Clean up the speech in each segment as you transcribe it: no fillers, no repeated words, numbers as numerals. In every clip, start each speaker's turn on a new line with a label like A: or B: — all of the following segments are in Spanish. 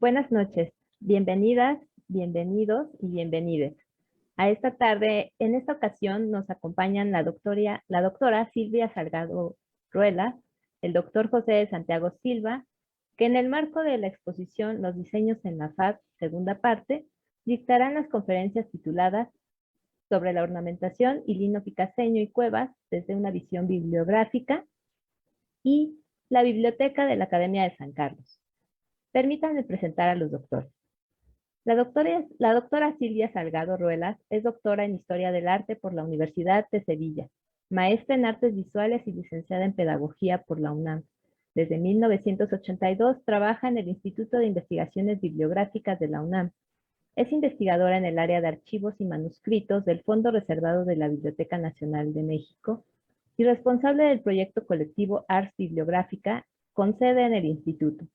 A: Buenas noches, bienvenidas, bienvenidos y bienvenides. A esta tarde, en esta ocasión, nos acompañan la doctora Silvia Salgado Ruelas, el doctor José de Santiago Silva, que en el marco de la exposición Los diseños en la FAD, segunda parte, dictarán las conferencias tituladas sobre la ornamentación y lino picaseño y cuevas desde una visión bibliográfica y la biblioteca de la Academia de San Carlos. Permítanme presentar a los doctores. La doctora Silvia Salgado Ruelas es doctora en Historia del Arte por la Universidad de Sevilla, maestra en Artes Visuales y licenciada en Pedagogía por la UNAM. Desde 1982 trabaja en el Instituto de Investigaciones Bibliográficas de la UNAM. Es investigadora en el área de archivos y manuscritos del Fondo Reservado de la Biblioteca Nacional de México y responsable del proyecto colectivo Ars Bibliográfica con sede en el instituto.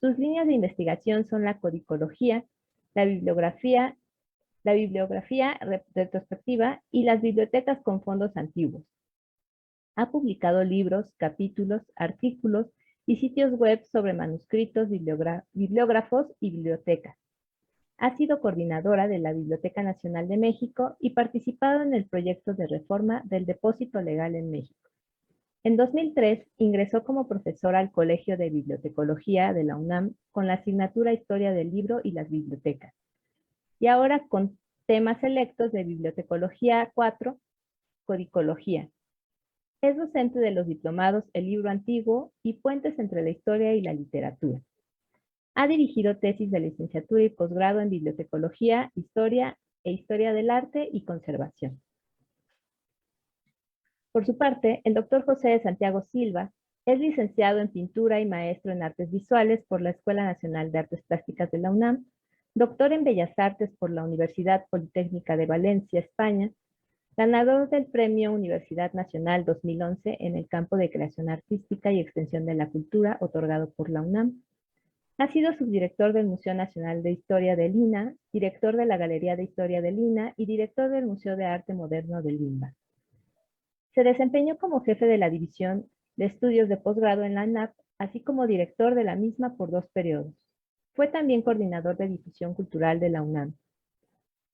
A: Sus líneas de investigación son la codicología, la bibliografía retrospectiva y las bibliotecas con fondos antiguos. Ha publicado libros, capítulos, artículos y sitios web sobre manuscritos, bibliógrafos y bibliotecas. Ha sido coordinadora de la Biblioteca Nacional de México y participado en el proyecto de reforma del Depósito Legal en México. En 2003 ingresó como profesora al Colegio de Bibliotecología de la UNAM con la asignatura Historia del Libro y las Bibliotecas. Y ahora con temas selectos de Bibliotecología 4, Codicología. Es docente de los diplomados El Libro Antiguo y Puentes entre la Historia y la Literatura. Ha dirigido tesis de licenciatura y posgrado en Bibliotecología, Historia e Historia del Arte y Conservación. Por su parte, el doctor José de Santiago Silva es licenciado en Pintura y maestro en Artes Visuales por la Escuela Nacional de Artes Plásticas de la UNAM, doctor en Bellas Artes por la Universidad Politécnica de Valencia, España, ganador del Premio Universidad Nacional 2011 en el campo de creación artística y extensión de la cultura, otorgado por la UNAM. Ha sido subdirector del Museo Nacional de Historia de Lina, director de la Galería de Historia de Lina y director del Museo de Arte Moderno de Lima. Se desempeñó como jefe de la División de Estudios de Posgrado en la UNAM, así como director de la misma por 2 periodos. Fue también coordinador de difusión cultural de la UNAM.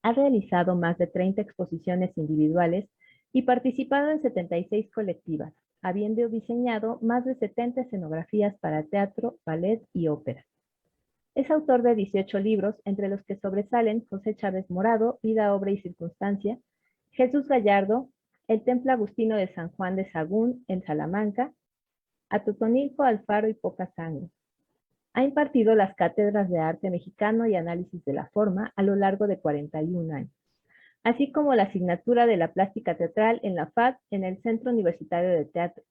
A: Ha realizado más de 30 exposiciones individuales y participado en 76 colectivas, habiendo diseñado más de 70 escenografías para teatro, ballet y ópera. Es autor de 18 libros, entre los que sobresalen José Chávez Morado, Vida, Obra y Circunstancia, Jesús Gallardo, el Templo Agustino de San Juan de Sagún, en Salamanca, Atotonilco, Alfaro y Poca Sangre. Ha impartido las cátedras de arte mexicano y análisis de la forma a lo largo de 41 años, así como la asignatura de la plástica teatral en la FAD en el Centro Universitario de Teatro.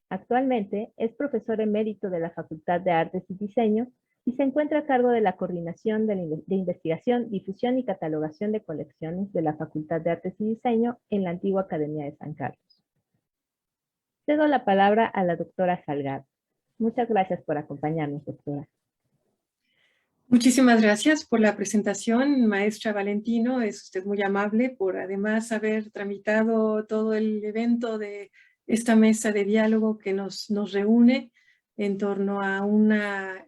A: Actualmente es profesor emérito de la Facultad de Artes y Diseño y se encuentra a cargo de la coordinación de investigación, difusión y catalogación de colecciones de la Facultad de Artes y Diseño en la antigua Academia de San Carlos. Cedo la palabra a la doctora Salgado. Muchas gracias por acompañarnos, doctora.
B: Muchísimas gracias por la presentación, maestra Valentino. Es usted muy amable por además haber tramitado todo el evento de esta mesa de diálogo que nos reúne en torno a una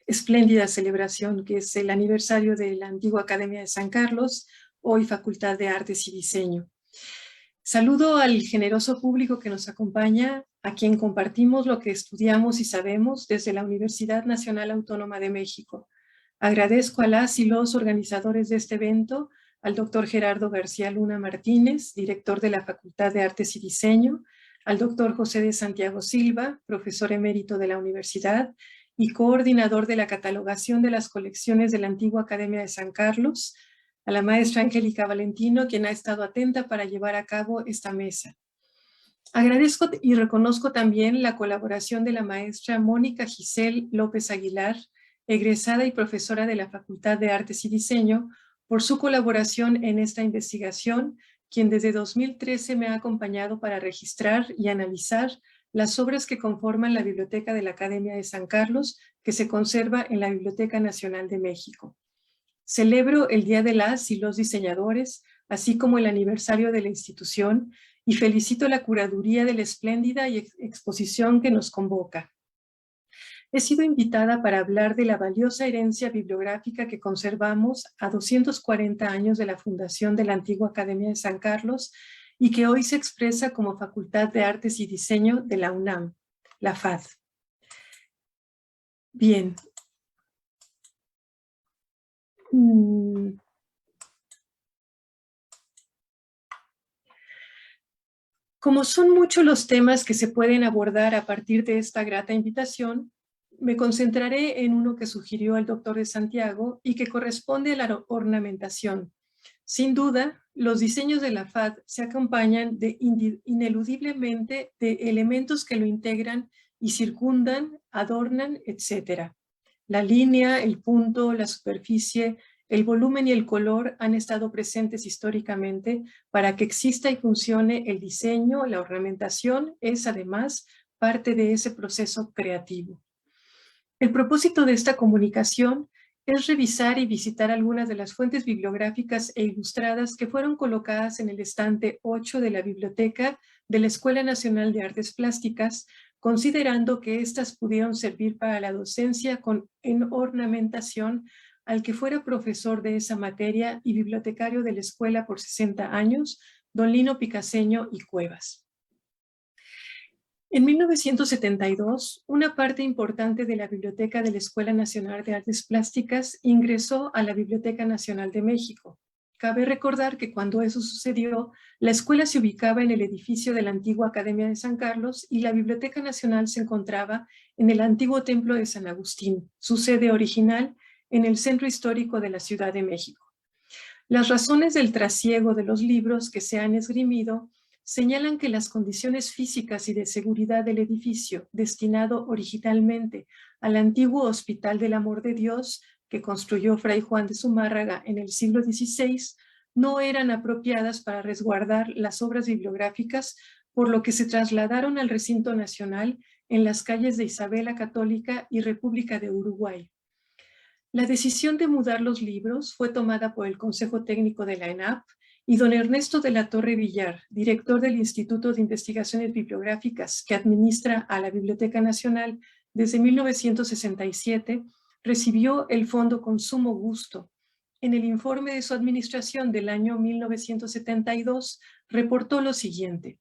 B: espléndida celebración que es el aniversario de la antigua Academia de San Carlos, hoy Facultad de Artes y Diseño. Saludo al generoso público que nos acompaña, a quien compartimos lo que estudiamos y sabemos desde la Universidad Nacional Autónoma de México. Agradezco a las y los organizadores de este evento, al doctor Gerardo García Luna Martínez, director de la Facultad de Artes y Diseño, al doctor José de Santiago Silva, profesor emérito de la universidad y coordinador de la catalogación de las colecciones de la antigua Academia de San Carlos, a la maestra Angélica Valentino, quien ha estado atenta para llevar a cabo esta mesa. Agradezco y reconozco también la colaboración de la maestra Mónica Giselle López Aguilar, egresada y profesora de la Facultad de Artes y Diseño, por su colaboración en esta investigación, quien desde 2013 me ha acompañado para registrar y analizar las obras que conforman la Biblioteca de la Academia de San Carlos, que se conserva en la Biblioteca Nacional de México. Celebro el Día de las y los Diseñadores, así como el aniversario de la institución, y felicito la curaduría de la espléndida exposición que nos convoca. He sido invitada para hablar de la valiosa herencia bibliográfica que conservamos a 240 años de la fundación de la antigua Academia de San Carlos y que hoy se expresa como Facultad de Artes y Diseño de la UNAM, la FAD. Bien. Como son muchos los temas que se pueden abordar a partir de esta grata invitación, me concentraré en uno que sugirió el doctor de Santiago y que corresponde a la ornamentación. Sin duda, los diseños de la FAD se acompañan ineludiblemente de elementos que lo integran y circundan, adornan, etc. La línea, el punto, la superficie, el volumen y el color han estado presentes históricamente para que exista y funcione el diseño. La ornamentación es además parte de ese proceso creativo. El propósito de esta comunicación es revisar y visitar algunas de las fuentes bibliográficas e ilustradas que fueron colocadas en el estante 8 de la biblioteca de la Escuela Nacional de Artes Plásticas, considerando que éstas pudieron servir para la docencia en ornamentación al que fuera profesor de esa materia y bibliotecario de la escuela por 60 años, don Lino Picaseño y Cuevas. En 1972, una parte importante de la biblioteca de la Escuela Nacional de Artes Plásticas ingresó a la Biblioteca Nacional de México. Cabe recordar que cuando eso sucedió, la escuela se ubicaba en el edificio de la antigua Academia de San Carlos y la Biblioteca Nacional se encontraba en el antiguo Templo de San Agustín, su sede original en el centro histórico de la Ciudad de México. Las razones del trasiego de los libros que se han esgrimido señalan que las condiciones físicas y de seguridad del edificio, destinado originalmente al antiguo Hospital del Amor de Dios que construyó Fray Juan de Zumárraga en el siglo XVI, no eran apropiadas para resguardar las obras bibliográficas, por lo que se trasladaron al recinto nacional en las calles de Isabel la Católica y República de Uruguay. La decisión de mudar los libros fue tomada por el Consejo Técnico de la ENAP y don Ernesto de la Torre Villar, director del Instituto de Investigaciones Bibliográficas que administra a la Biblioteca Nacional desde 1967, recibió el fondo con sumo gusto. En el informe de su administración del año 1972, reportó lo siguiente.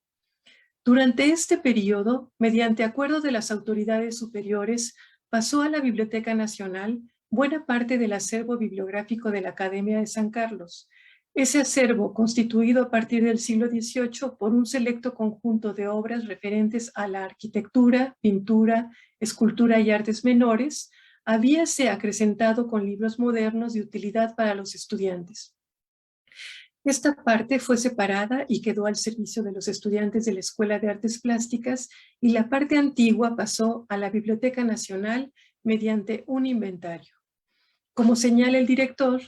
B: Durante este periodo, mediante acuerdo de las autoridades superiores, pasó a la Biblioteca Nacional buena parte del acervo bibliográfico de la Academia de San Carlos. Ese acervo, constituido a partir del siglo XVIII por un selecto conjunto de obras referentes a la arquitectura, pintura, escultura y artes menores, habíase acrecentado con libros modernos de utilidad para los estudiantes. Esta parte fue separada y quedó al servicio de los estudiantes de la Escuela de Artes Plásticas y la parte antigua pasó a la Biblioteca Nacional mediante un inventario. Como señala el director,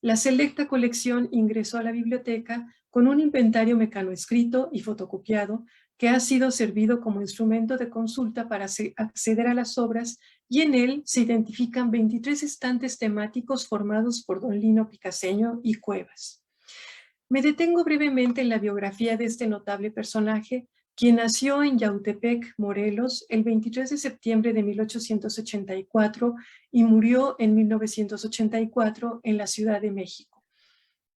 B: la selecta colección ingresó a la biblioteca con un inventario mecanoescrito y fotocopiado que ha sido servido como instrumento de consulta para acceder a las obras y en él se identifican 23 estantes temáticos formados por don Lino Picaseño y Cuevas. Me detengo brevemente en la biografía de este notable personaje, quien nació en Yautepec, Morelos, el 23 de septiembre de 1884 y murió en 1984 en la Ciudad de México.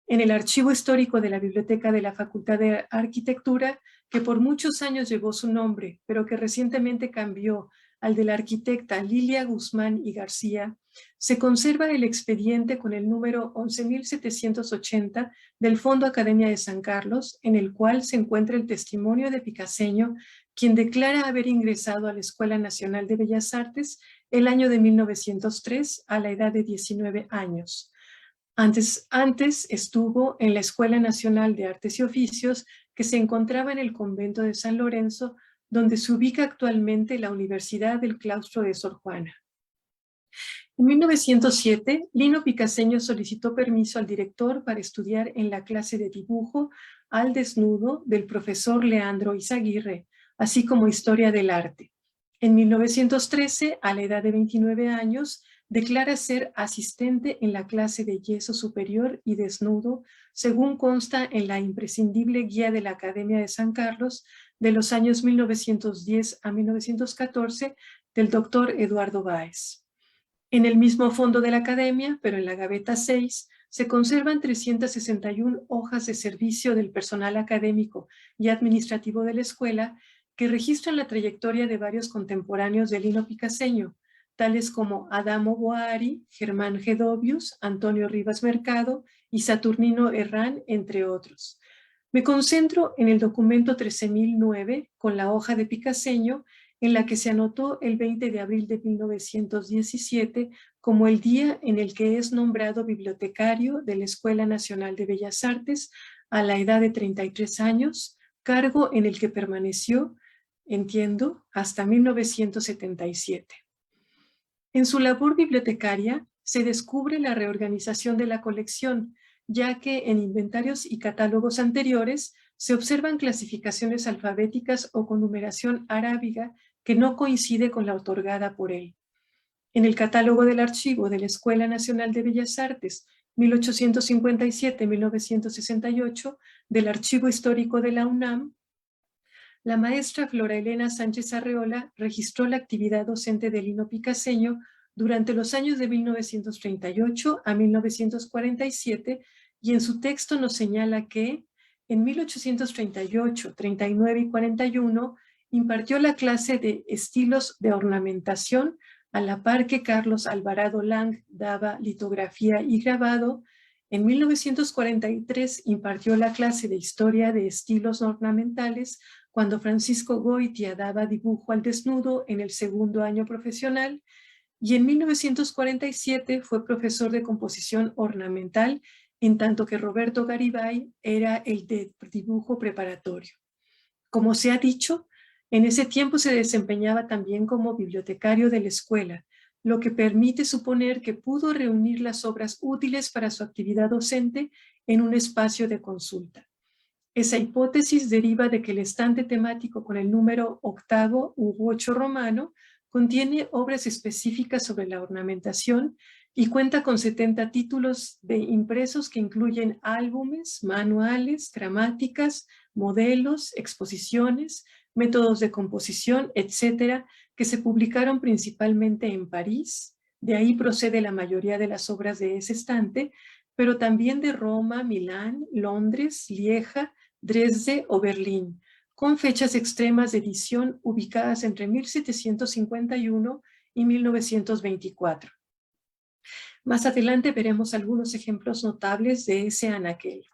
B: En el archivo histórico de la Biblioteca de la Facultad de Arquitectura, que por muchos años llevó su nombre, pero que recientemente cambió al de la arquitecta Lilia Guzmán y García, se conserva el expediente con el número 11.780 del Fondo Academia de San Carlos, en el cual se encuentra el testimonio de Picaseño, quien declara haber ingresado a la Escuela Nacional de Bellas Artes el año de 1903 a la edad de 19 años. Antes estuvo en la Escuela Nacional de Artes y Oficios, que se encontraba en el convento de San Lorenzo, donde se ubica actualmente la Universidad del Claustro de Sor Juana. En 1907, Lino Picaseño solicitó permiso al director para estudiar en la clase de dibujo al desnudo del profesor Leandro Izaguirre, así como historia del arte. En 1913, a la edad de 29 años, declara ser asistente en la clase de yeso superior y desnudo, según consta en la imprescindible guía de la Academia de San Carlos de los años 1910 a 1914 del doctor Eduardo Báez. En el mismo fondo de la Academia, pero en la gaveta 6, se conservan 361 hojas de servicio del personal académico y administrativo de la escuela que registran la trayectoria de varios contemporáneos del lino picaseño, tales como Adamo Boari, Germán Gedovius, Antonio Rivas Mercado y Saturnino Herrán, entre otros. Me concentro en el documento 13.009 con la hoja de picaseño, en la que se anotó el 20 de abril de 1917 como el día en el que es nombrado bibliotecario de la Escuela Nacional de Bellas Artes a la edad de 33 años, cargo en el que permaneció, entiendo, hasta 1977. En su labor bibliotecaria se descubre la reorganización de la colección, ya que en inventarios y catálogos anteriores se observan clasificaciones alfabéticas o con numeración arábiga que no coincide con la otorgada por él. En el catálogo del archivo de la Escuela Nacional de Bellas Artes, 1857-1968, del Archivo Histórico de la UNAM, la maestra Flora Elena Sánchez Arreola registró la actividad docente del lino picaseño durante los años de 1938 a 1947 y en su texto nos señala que en 1838, 39 y 41 impartió la clase de estilos de ornamentación a la par que Carlos Alvarado Lang daba litografía y grabado. En 1943 impartió la clase de historia de estilos ornamentales cuando Francisco Goitia daba dibujo al desnudo en el segundo año profesional, y en 1947 fue profesor de composición ornamental, en tanto que Roberto Garibay era el de dibujo preparatorio. Como se ha dicho, en ese tiempo se desempeñaba también como bibliotecario de la escuela, lo que permite suponer que pudo reunir las obras útiles para su actividad docente en un espacio de consulta. Esa hipótesis deriva de que el estante temático con el número 8 u 8 romano contiene obras específicas sobre la ornamentación y cuenta con 70 títulos de impresos que incluyen álbumes, manuales, gramáticas, modelos, exposiciones, métodos de composición, etcétera, que se publicaron principalmente en París. De ahí procede la mayoría de las obras de ese estante, pero también de Roma, Milán, Londres, Lieja, Dresde o Berlín, con fechas extremas de edición ubicadas entre 1751 y 1924. Más adelante veremos algunos ejemplos notables de ese anaquel.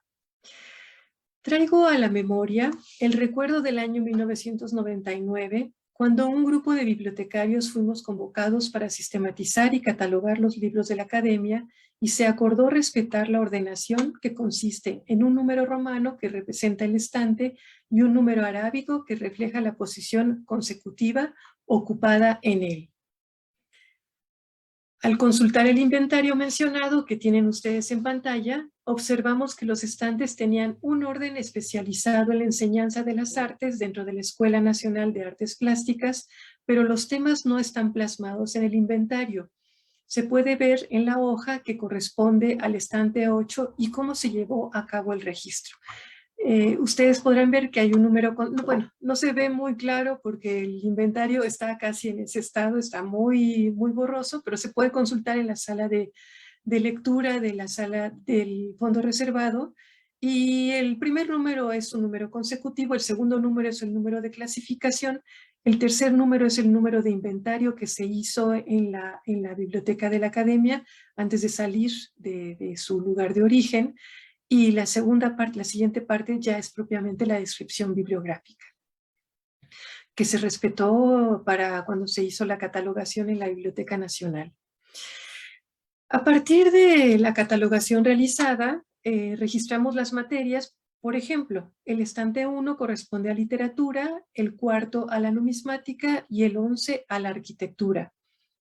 B: Traigo a la memoria el recuerdo del año 1999, cuando un grupo de bibliotecarios fuimos convocados para sistematizar y catalogar los libros de la Academia y se acordó respetar la ordenación que consiste en un número romano que representa el estante y un número arábigo que refleja la posición consecutiva ocupada en él. Al consultar el inventario mencionado que tienen ustedes en pantalla, observamos que los estantes tenían un orden especializado en la enseñanza de las artes dentro de la Escuela Nacional de Artes Plásticas, pero los temas no están plasmados en el inventario. Se puede ver en la hoja que corresponde al estante 8 y cómo se llevó a cabo el registro. Ustedes podrán ver que hay un número, bueno, no se ve muy claro porque el inventario está casi en ese estado, está muy borroso, pero se puede consultar en la sala de lectura de la sala del fondo reservado, y el primer número es un número consecutivo, el segundo número es el número de clasificación, el tercer número es el número de inventario que se hizo en la biblioteca de la Academia antes de salir de su lugar de origen, y la segunda parte, la siguiente parte ya es propiamente la descripción bibliográfica, que se respetó para cuando se hizo la catalogación en la Biblioteca Nacional. A partir de la catalogación realizada, registramos las materias. Por ejemplo, el estante 1 corresponde a literatura, el 4 a la numismática y el 11 a la arquitectura.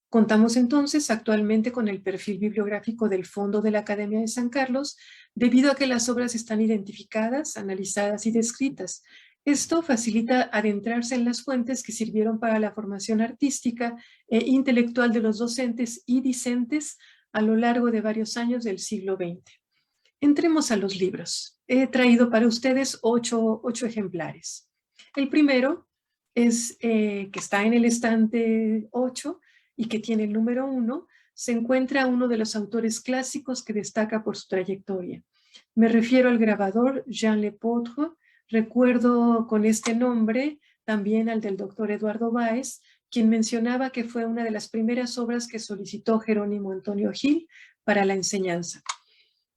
B: Contamos entonces actualmente con el perfil bibliográfico del Fondo de la Academia de San Carlos, debido a que las obras están identificadas, analizadas y descritas. Esto facilita adentrarse en las fuentes que sirvieron para la formación artística e intelectual de los docentes y discentes a lo largo de varios años del siglo XX. Entremos a los libros. He traído para ustedes ocho ejemplares. El primero es que está en el estante 8 y que tiene el número 1. Se encuentra uno de los autores clásicos que destaca por su trayectoria. Me refiero al grabador Jean Lepôtre. Recuerdo con este nombre también al del doctor Eduardo Báez, quien mencionaba que fue una de las primeras obras que solicitó Jerónimo Antonio Gil para la enseñanza.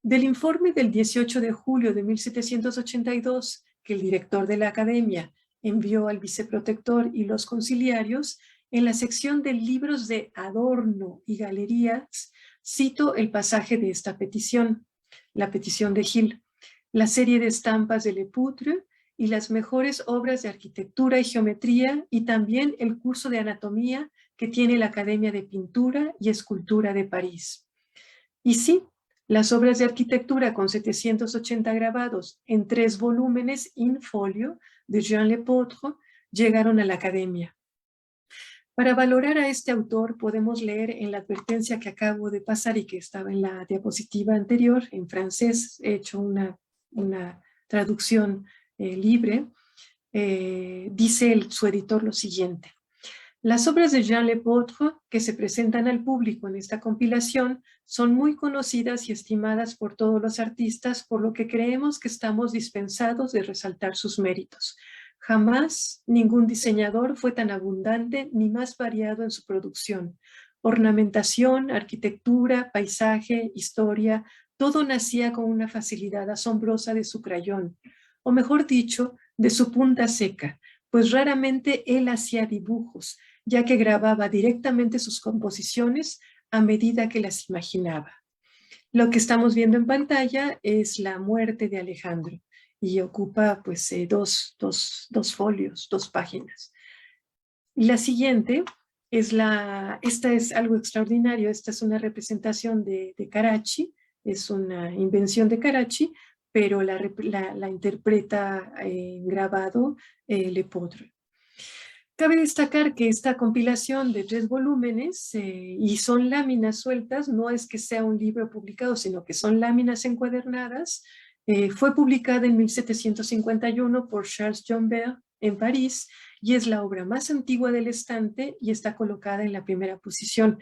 B: Del informe del 18 de julio de 1782 que el director de la academia envió al viceprotector y los conciliarios, en la sección de libros de adorno y galerías, cito el pasaje de esta petición, la petición de Gil, la serie de estampas de Lepôtre y las mejores obras de arquitectura y geometría y también el curso de anatomía que tiene la Academia de Pintura y Escultura de París. Y sí, las obras de arquitectura con 780 grabados en 3 volúmenes in folio de Jean Lepôtre llegaron a la academia. Para valorar a este autor podemos leer en la advertencia que acabo de pasar y que estaba en la diapositiva anterior, en francés, he hecho una traducción libre, dice su editor lo siguiente. Las obras de Jean Lepôtre que se presentan al público en esta compilación son muy conocidas y estimadas por todos los artistas, por lo que creemos que estamos dispensados de resaltar sus méritos. Jamás ningún diseñador fue tan abundante ni más variado en su producción. Ornamentación, arquitectura, paisaje, historia, todo nacía con una facilidad asombrosa de su crayón, o mejor dicho, de su punta seca, pues raramente él hacía dibujos, ya que grababa directamente sus composiciones a medida que las imaginaba. Lo que estamos viendo en pantalla es la muerte de Alejandro y ocupa pues dos folios, 2 páginas. Y la siguiente es esta es algo extraordinario, esta es una representación de Carracci, es una invención de Carracci, pero la interpreta en grabado Lepôtre. Cabe destacar que esta compilación de 3 volúmenes, y son láminas sueltas, no es que sea un libro publicado, sino que son láminas encuadernadas, fue publicada en 1751 por Charles Joubert en París, y es la obra más antigua del estante y está colocada en la primera posición.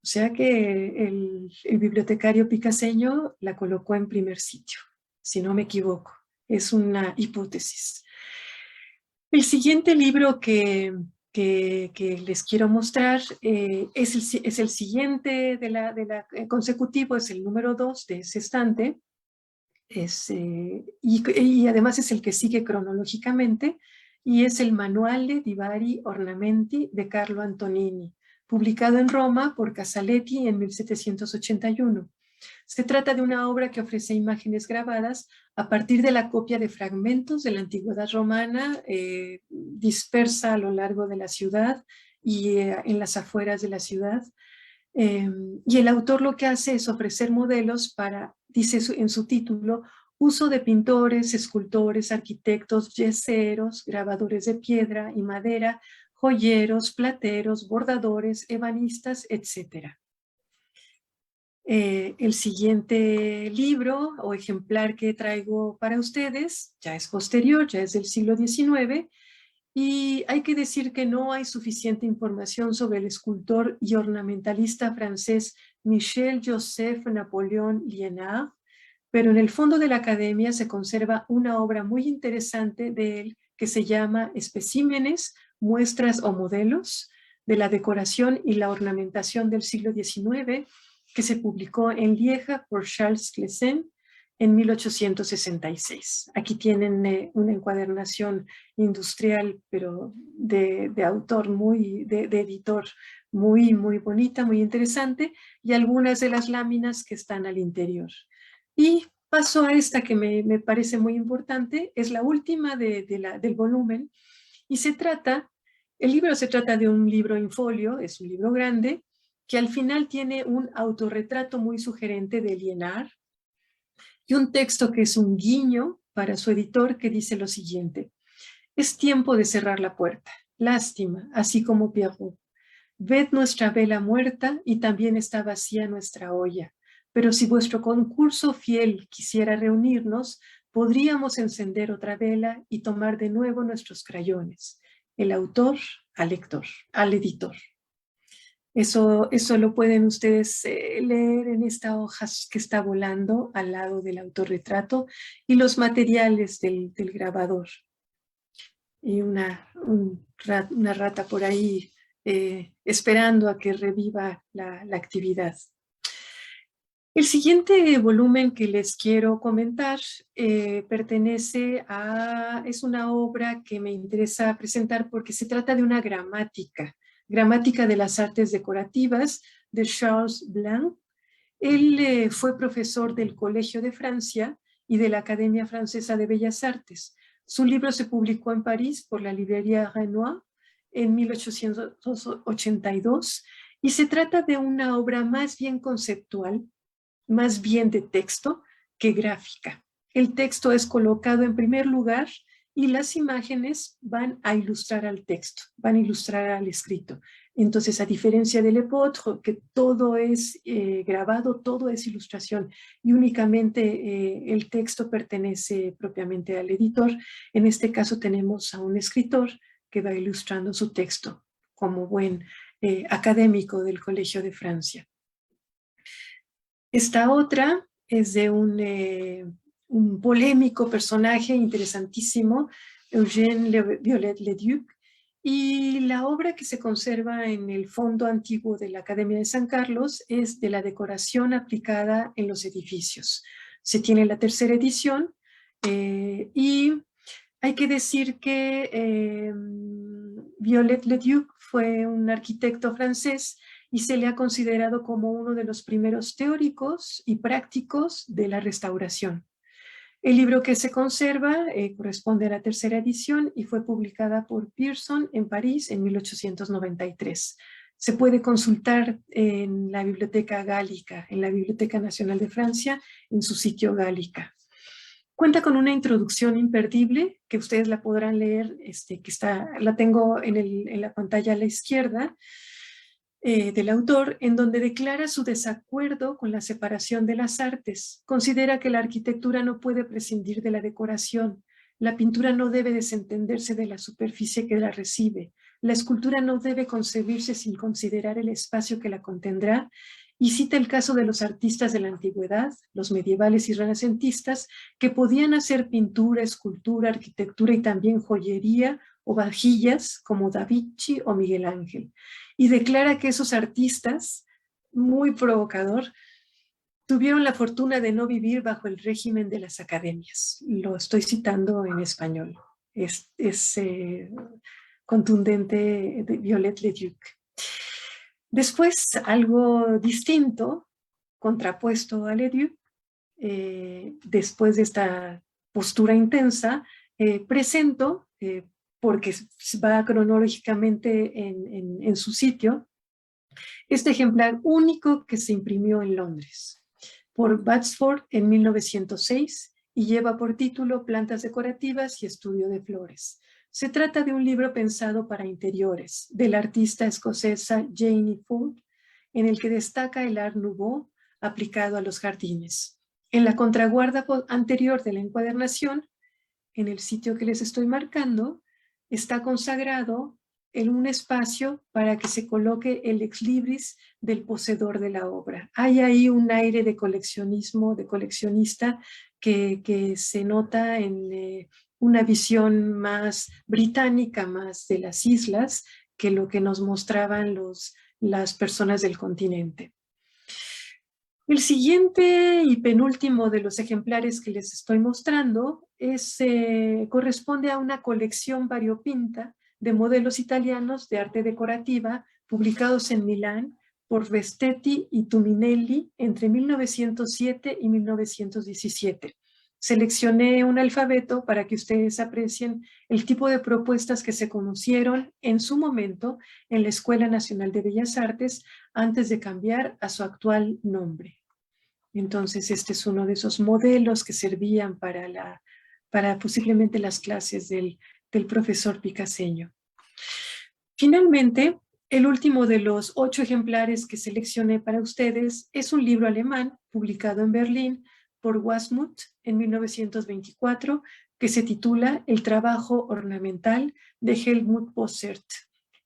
B: O sea que el bibliotecario picaseño la colocó en primer sitio, si no me equivoco. Es una hipótesis. El siguiente libro que les quiero mostrar es el siguiente consecutivo, es el número 2 de ese estante, y además es el que sigue cronológicamente, y es el Manuale di vari ornamenti de Carlo Antonini, publicado en Roma por Casaletti en 1781. Se trata de una obra que ofrece imágenes grabadas a partir de la copia de fragmentos de la antigüedad romana dispersa a lo largo de la ciudad y en las afueras de la ciudad. Y el autor lo que hace es ofrecer modelos para, dice en su título, uso de pintores, escultores, arquitectos, yeseros, grabadores de piedra y madera, joyeros, plateros, bordadores, ebanistas, etc. El siguiente libro o ejemplar que traigo para ustedes ya es posterior, ya es del siglo XIX, y hay que decir que no hay suficiente información sobre el escultor y ornamentalista francés Michel-Joseph Napoléon Liénard, pero en el fondo de la academia se conserva una obra muy interesante de él que se llama Especímenes, muestras o modelos de la decoración y la ornamentación del siglo XIX, que se publicó en Lieja por Charles Clesson en 1866. Aquí tienen una encuadernación industrial, pero de autor de editor muy bonita, muy interesante, y algunas de las láminas que están al interior. Y paso a esta que me parece muy importante, es la última del volumen, y el libro se trata de un libro in folio, es un libro grande, que al final tiene un autorretrato muy sugerente de Liénard y un texto que es un guiño para su editor que dice lo siguiente: Es tiempo de cerrar la puerta. Lástima, así como Pierrot. Ved nuestra vela muerta y también está vacía nuestra olla. Pero si vuestro concurso fiel quisiera reunirnos, podríamos encender otra vela y tomar de nuevo nuestros crayones. El autor al lector, al editor. Eso lo pueden ustedes leer en esta hoja que está volando al lado del autorretrato y los materiales del grabador. Y una rata por ahí esperando a que reviva la actividad. El siguiente volumen que les quiero comentar es una obra que me interesa presentar porque se trata de una gramática de las artes decorativas de Charles Blanc. Él fue profesor del Colegio de Francia y de la Academia Francesa de Bellas Artes. Su libro se publicó en París por la librería Renoir en 1882 y se trata de una obra más bien conceptual, más bien de texto que gráfica. El texto es colocado en primer lugar y las imágenes van a ilustrar al texto, van a ilustrar al escrito. Entonces, a diferencia del Epôtre, que todo es grabado, todo es ilustración y únicamente el texto pertenece propiamente al editor, en este caso tenemos a un escritor que va ilustrando su texto como buen académico del Colegio de Francia. Esta otra es de un polémico personaje interesantísimo, Eugène Viollet-le-Duc, y la obra que se conserva en el fondo antiguo de la Academia de San Carlos es de la decoración aplicada en los edificios. Se tiene la tercera edición y hay que decir que Viollet-le-Duc fue un arquitecto francés y se le ha considerado como uno de los primeros teóricos y prácticos de la restauración. El libro que se conserva corresponde a la tercera edición y fue publicada por Pearson en París en 1893. Se puede consultar en la Biblioteca Gálica, en la Biblioteca Nacional de Francia, en su sitio Gálica. Cuenta con una introducción imperdible, que ustedes la podrán leer, la tengo en la pantalla a la izquierda, del autor, en donde declara su desacuerdo con la separación de las artes. Considera que la arquitectura no puede prescindir de la decoración. La pintura no debe desentenderse de la superficie que la recibe. La escultura no debe concebirse sin considerar el espacio que la contendrá. Y cita el caso de los artistas de la antigüedad, los medievales y renacentistas, que podían hacer pintura, escultura, arquitectura y también joyería o vajillas como Da Vinci o Miguel Ángel. Y declara que esos artistas, muy provocador, tuvieron la fortuna de no vivir bajo el régimen de las academias. Lo estoy citando en español. Es contundente de Viollet-le-Duc. Después, algo distinto, contrapuesto a Le-Duc, después de esta postura intensa, presento, porque va cronológicamente en su sitio, este ejemplar único que se imprimió en Londres por Batsford en 1906 y lleva por título Plantas decorativas y estudio de flores. Se trata de un libro pensado para interiores de la artista escocesa Janie Ford, en el que destaca el Art Nouveau aplicado a los jardines. En la contraguarda anterior de la encuadernación, en el sitio que les estoy marcando, está consagrado en un espacio para que se coloque el ex libris del poseedor de la obra. Hay ahí un aire de coleccionismo, de coleccionista, que se nota en una visión más británica, más de las islas, que lo que nos mostraban las personas del continente. El siguiente y penúltimo de los ejemplares que les estoy mostrando corresponde a una colección variopinta de modelos italianos de arte decorativa publicados en Milán por Vestetti y Tuminelli entre 1907 y 1917. Seleccioné un alfabeto para que ustedes aprecien el tipo de propuestas que se conocieron en su momento en la Escuela Nacional de Bellas Artes antes de cambiar a su actual nombre. Entonces, este es uno de esos modelos que servían para posiblemente las clases del del profesor picaseño. Finalmente, el último de los 8 ejemplares que seleccioné para ustedes es un libro alemán publicado en Berlín por Wasmuth en 1924 que se titula El trabajo ornamental de Helmut Bossert.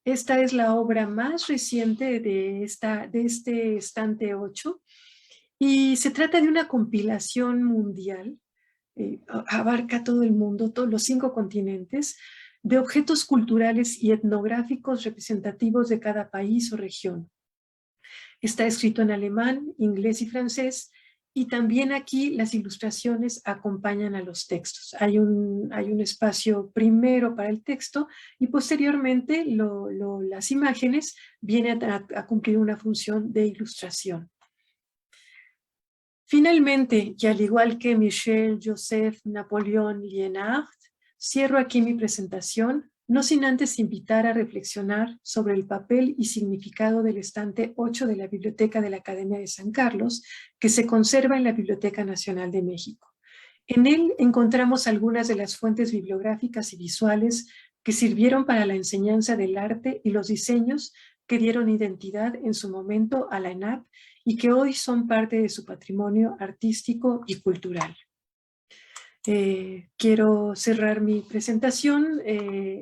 B: Esta es la obra más reciente de este estante 8 y se trata de una compilación mundial, abarca todo el mundo, todos los 5 continentes, de objetos culturales y etnográficos representativos de cada país o región. Está escrito en alemán, inglés y francés, y también aquí las ilustraciones acompañan a los textos. Hay un espacio primero para el texto y posteriormente las imágenes vienen a cumplir una función de ilustración. Finalmente, y al igual que Michel, Joseph, Napoleón, Liénard, cierro aquí mi presentación, no sin antes invitar a reflexionar sobre el papel y significado del estante 8 de la Biblioteca de la Academia de San Carlos, que se conserva en la Biblioteca Nacional de México. En él encontramos algunas de las fuentes bibliográficas y visuales que sirvieron para la enseñanza del arte y los diseños que dieron identidad en su momento a la ENAP y que hoy son parte de su patrimonio artístico y cultural. Quiero cerrar mi presentación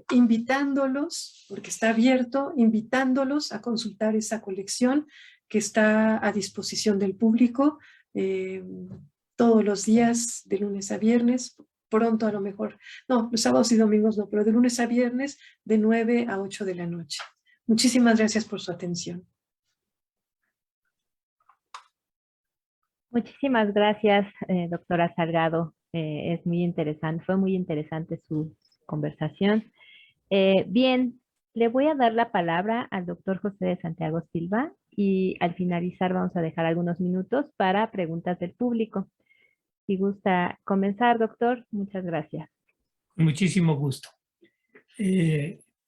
B: invitándolos, porque está abierto, invitándolos a consultar esa colección que está a disposición del público todos los días, de lunes a viernes, pronto a lo mejor, no, los sábados y domingos no, pero de lunes a viernes de 9 a 8 de la noche. Muchísimas gracias por su atención.
A: Muchísimas gracias, doctora Salgado. Es muy interesante, fue muy interesante su conversación. Bien, le voy a dar la palabra al doctor José de Santiago Silva y al finalizar vamos a dejar algunos minutos para preguntas del público. Si gusta comenzar, doctor, muchas gracias.
C: Con muchísimo gusto.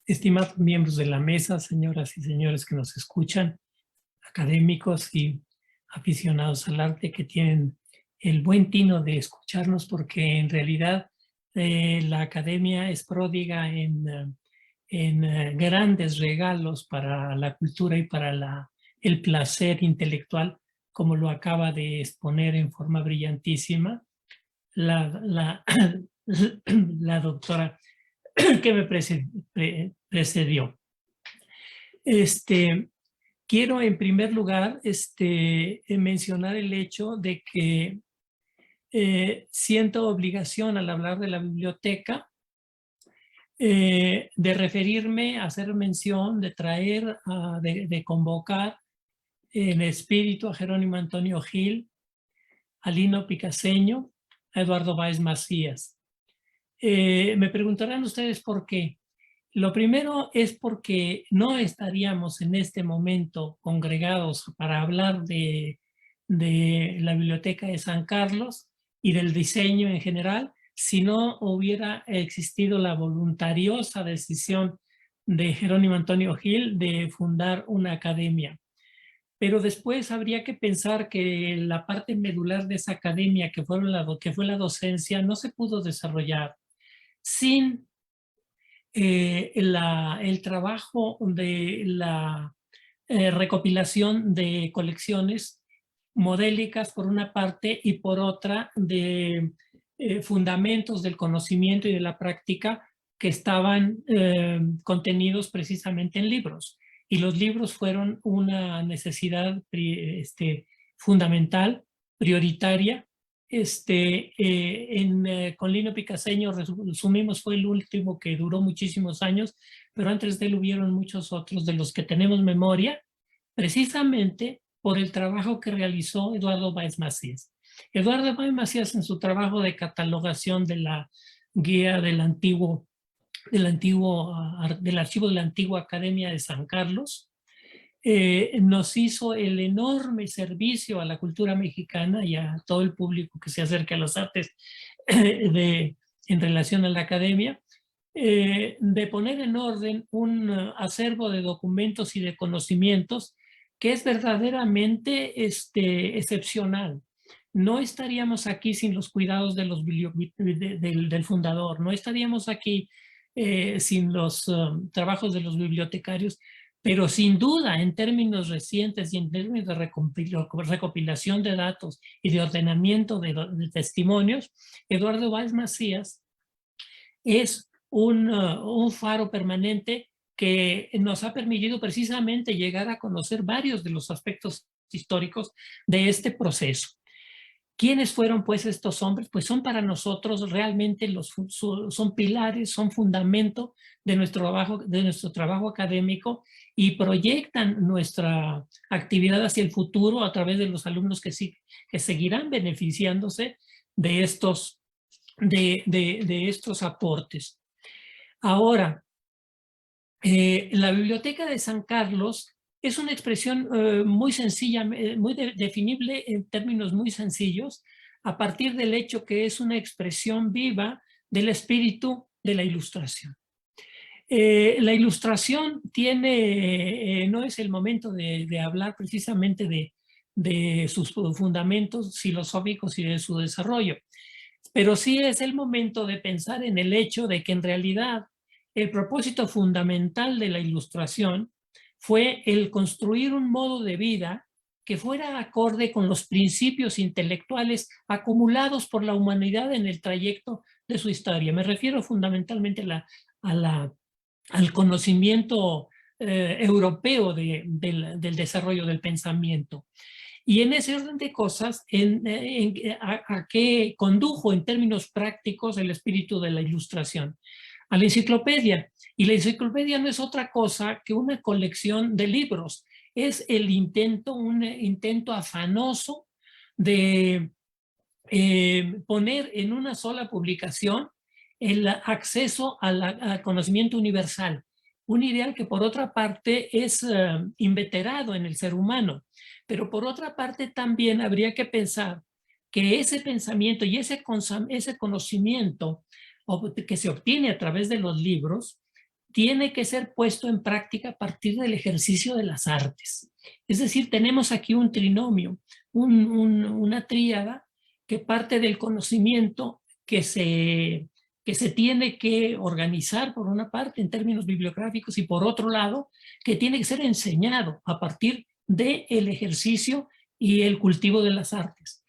C: Estimados miembros de la mesa, señoras y señores que nos escuchan, académicos y aficionados al arte que tienen el buen tino de escucharnos, porque en realidad la academia es pródiga en grandes regalos para la cultura y para el placer intelectual, como lo acaba de exponer en forma brillantísima la doctora que me precedió. Quiero en primer lugar mencionar el hecho de que siento obligación al hablar de la biblioteca de referirme, hacer mención, de traer, de convocar en espíritu a Jerónimo Antonio Gil, a Lino Picaseño, a Eduardo Báez Macías. Me preguntarán ustedes por qué. Lo primero es porque no estaríamos en este momento congregados para hablar de la Biblioteca de San Carlos y del diseño en general si no hubiera existido la voluntariosa decisión de Jerónimo Antonio Gil de fundar una academia. Pero después habría que pensar que la parte medular de esa academia, que fue la docencia, no se pudo desarrollar sin el trabajo de la recopilación de colecciones modélicas por una parte y por otra de fundamentos del conocimiento y de la práctica que estaban contenidos precisamente en libros. Y los libros fueron una necesidad fundamental, prioritaria. Con Lino Picaseño, resumimos, fue el último que duró muchísimos años, pero antes de él hubieron muchos otros de los que tenemos memoria, precisamente por el trabajo que realizó Eduardo Báez Macías. Eduardo Báez Macías, en su trabajo de catalogación de la guía del archivo de la antigua Academia de San Carlos, nos hizo el enorme servicio a la cultura mexicana y a todo el público que se acerca a las artes en relación a la academia, de poner en orden un acervo de documentos y de conocimientos que es verdaderamente excepcional. No estaríamos aquí sin los cuidados de del fundador, no estaríamos aquí sin los trabajos de los bibliotecarios, pero sin duda en términos recientes y en términos de recopilación de datos y de ordenamiento de testimonios, Eduardo Valls Macías es un faro permanente que nos ha permitido precisamente llegar a conocer varios de los aspectos históricos de este proceso. ¿Quiénes fueron pues estos hombres? Pues son para nosotros realmente son pilares, son fundamento de nuestro trabajo académico y proyectan nuestra actividad hacia el futuro a través de los alumnos que seguirán beneficiándose de estos aportes. Ahora, la Biblioteca de San Carlos es una expresión muy sencilla, muy definible en términos muy sencillos, a partir del hecho que es una expresión viva del espíritu de la Ilustración. La Ilustración no es el momento de hablar precisamente de sus fundamentos filosóficos y de su desarrollo, pero sí es el momento de pensar en el hecho de que en realidad el propósito fundamental de la Ilustración fue el construir un modo de vida que fuera acorde con los principios intelectuales acumulados por la humanidad en el trayecto de su historia. Me refiero fundamentalmente al conocimiento europeo del desarrollo del pensamiento. Y en ese orden de cosas, ¿a qué condujo en términos prácticos el espíritu de la Ilustración? A la enciclopedia. Y la enciclopedia no es otra cosa que una colección de libros. Es un intento afanoso de poner en una sola publicación el acceso al conocimiento universal. Un ideal que por otra parte es inveterado en el ser humano, pero por otra parte también habría que pensar que ese pensamiento y ese conocimiento que se obtiene a través de los libros tiene que ser puesto en práctica a partir del ejercicio de las artes. Es decir, tenemos aquí un trinomio, una tríada que parte del conocimiento que se tiene que organizar por una parte en términos bibliográficos y por otro lado que tiene que ser enseñado a partir del ejercicio y el cultivo de las artes.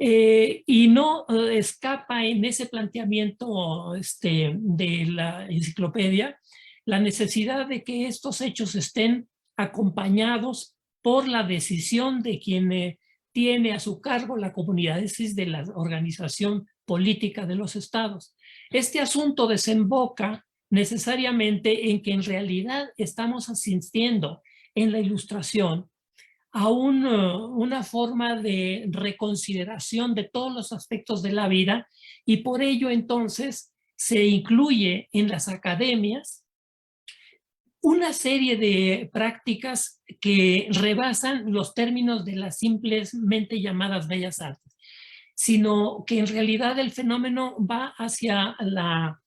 C: Y no escapa en ese planteamiento de la enciclopedia la necesidad de que estos hechos estén acompañados por la decisión de quien tiene a su cargo la comunidad, es decir, de la organización política de los estados. Este asunto desemboca necesariamente en que en realidad estamos asistiendo en la Ilustración a una forma de reconsideración de todos los aspectos de la vida y por ello entonces se incluye en las academias una serie de prácticas que rebasan los términos de las simplemente llamadas bellas artes, sino que en realidad el fenómeno va hacia la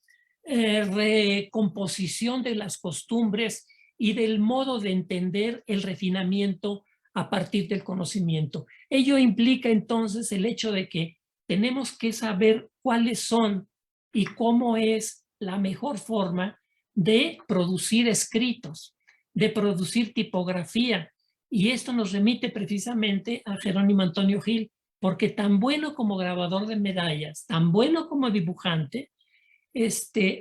C: recomposición de las costumbres y del modo de entender el refinamiento a partir del conocimiento. Ello implica entonces el hecho de que tenemos que saber cuáles son y cómo es la mejor forma de producir escritos, de producir tipografía. Y esto nos remite precisamente a Jerónimo Antonio Gil, porque tan bueno como grabador de medallas, tan bueno como dibujante,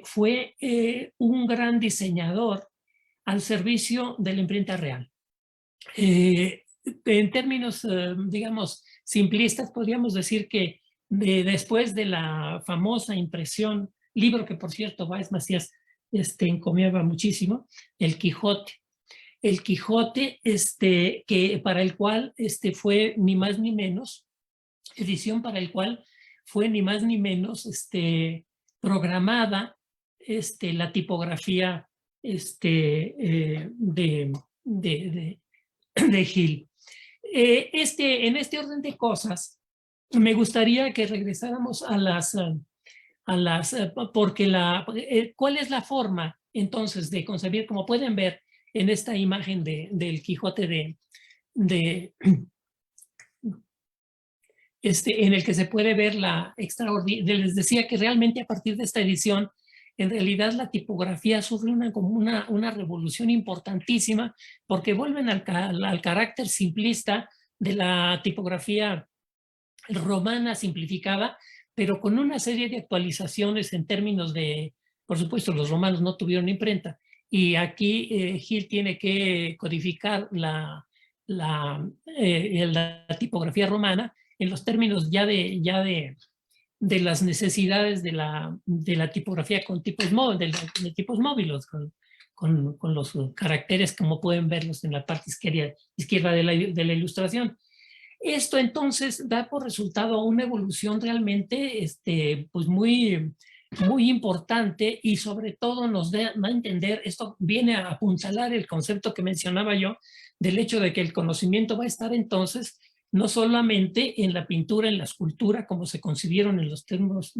C: fue un gran diseñador al servicio de la imprenta real. En términos, digamos, simplistas, podríamos decir que después de la famosa impresión, libro que por cierto Valls Macías encomiaba muchísimo, El Quijote. El Quijote, que para el cual fue ni más ni menos, edición para el cual fue ni más ni menos programada la tipografía de Gil. En este orden de cosas, me gustaría que regresáramos porque ¿cuál es la forma entonces de concebir? Como pueden ver en esta imagen del Quijote en el que se puede ver la extraordinaria. Les decía que realmente a partir de esta edición en realidad la tipografía sufre una revolución importantísima porque vuelven al carácter simplista de la tipografía romana simplificada, pero con una serie de actualizaciones en términos de, por supuesto, los romanos no tuvieron imprenta, y aquí Hill tiene que codificar la tipografía romana en los términos de las necesidades de la tipografía con tipos, de tipos móviles, con los caracteres como pueden verlos en la parte izquierda de la ilustración. Esto entonces da por resultado una evolución realmente pues muy importante, y sobre todo nos da a entender, esto viene a apuntalar el concepto que mencionaba yo, del hecho de que el conocimiento va a estar entonces no solamente en la pintura, en la escultura, como se concibieron en los términos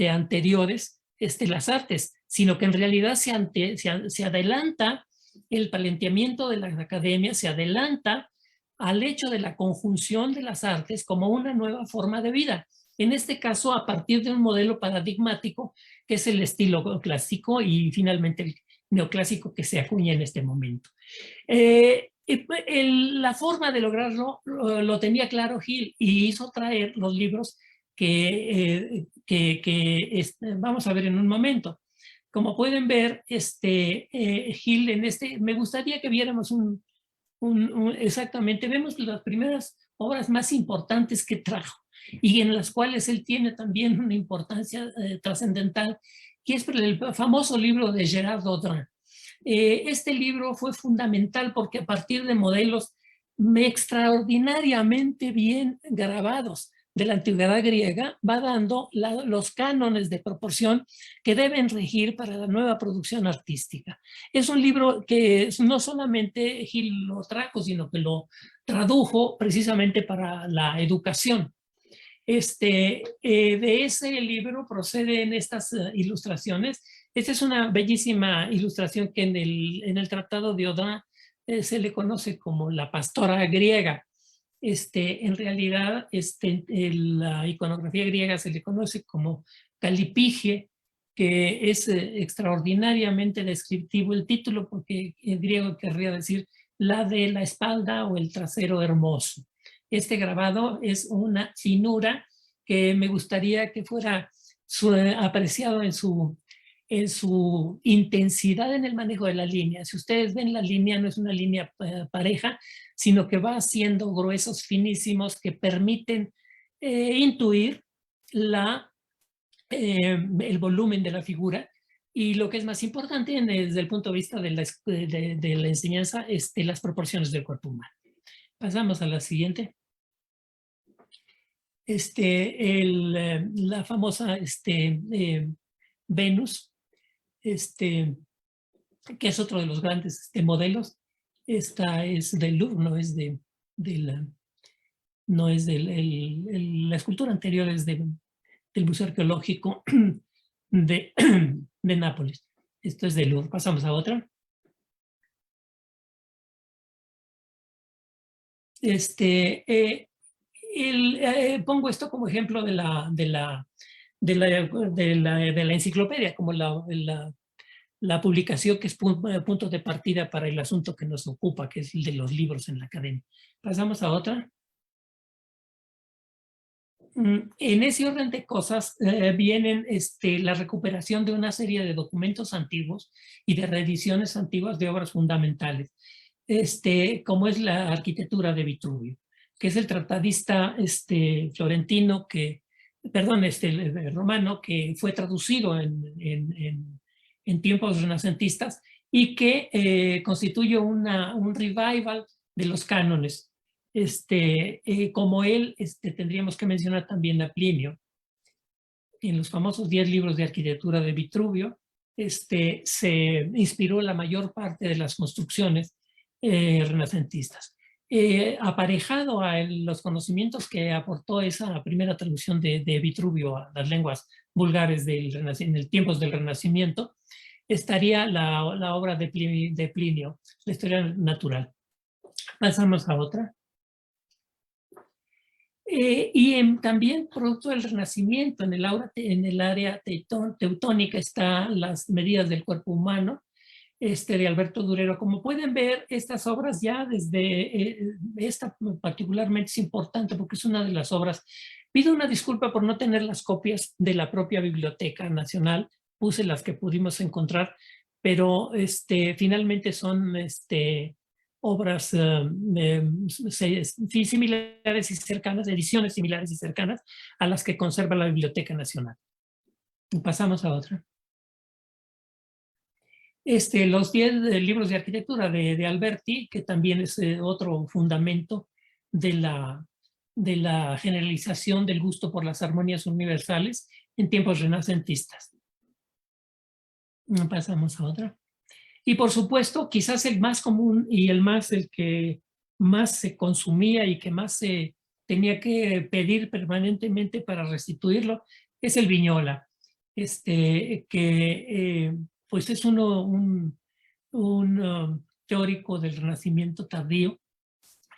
C: anteriores, las artes, sino que en realidad se adelanta el planteamiento de las academias, se adelanta al hecho de la conjunción de las artes como una nueva forma de vida. En este caso, a partir de un modelo paradigmático que es el estilo clásico y finalmente el neoclásico que se acuña en este momento. La forma de lograrlo lo tenía claro Hill, y hizo traer los libros que vamos a ver en un momento. Como pueden ver, Hill me gustaría que viéramos exactamente, vemos las primeras obras más importantes que trajo y en las cuales él tiene también una importancia trascendental, que es el famoso libro de Gerard Dodrin. Este libro fue fundamental porque a partir de modelos extraordinariamente bien grabados de la antigüedad griega, va dando los cánones de proporción que deben regir para la nueva producción artística. Es un libro que no solamente Hill lo trajo, sino que lo tradujo precisamente para la educación. De ese libro proceden estas ilustraciones. Esta es una bellísima ilustración que en el Tratado de Odin se le conoce como la pastora griega. En realidad, la iconografía griega se le conoce como Calipigie, que es extraordinariamente descriptivo el título, porque en griego querría decir la de la espalda o el trasero hermoso. Este grabado es una finura que me gustaría que fuera apreciado en su intensidad en el manejo de la línea. Si ustedes ven, la línea no es una línea pareja, sino que va haciendo gruesos finísimos que permiten intuir el volumen de la figura. Y lo que es más importante desde el punto de vista de la enseñanza, las proporciones del cuerpo humano. Pasamos a la siguiente. La famosa Venus, que es otro de los grandes modelos. Esta es del Louvre, no es la escultura anterior es del Museo Arqueológico de Nápoles. Esto es del Louvre. Pasamos a otra. Pongo esto como ejemplo de la enciclopedia, como la publicación que es punto de partida para el asunto que nos ocupa, que es el de los libros en la academia. Pasamos a otra. En ese orden de cosas vienen la recuperación de una serie de documentos antiguos y de reediciones antiguas de obras fundamentales, como es la arquitectura de Vitruvio, que es el tratadista florentino romano, que fue traducido en tiempos renacentistas y que constituye un revival de los cánones. Como él, tendríamos que mencionar también a Plinio. En los famosos 10 libros de arquitectura de Vitruvio, se inspiró la mayor parte de las construcciones renacentistas. Aparejado a los conocimientos que aportó esa primera traducción de Vitruvio a las lenguas vulgares en el tiempos del Renacimiento, estaría la obra de Plinio, la historia natural. Pasamos a otra. También producto del Renacimiento, en el área teutónica están las medidas del cuerpo humano, de Alberto Durero. Como pueden ver, estas obras ya desde esta particularmente es importante porque es una de las obras. Pido una disculpa por no tener las copias de la propia Biblioteca Nacional, puse las que pudimos encontrar, pero finalmente son obras sí, similares y cercanas, ediciones similares y cercanas a las que conserva la Biblioteca Nacional. Pasamos a otra. Los 10 libros de arquitectura de Alberti, que también es otro fundamento de la generalización del gusto por las armonías universales en tiempos renacentistas. Pasamos a otra. Y por supuesto, quizás el más común y el que más se consumía y que más se tenía que pedir permanentemente para restituirlo, es el Vignola, que pues es un teórico del Renacimiento tardío,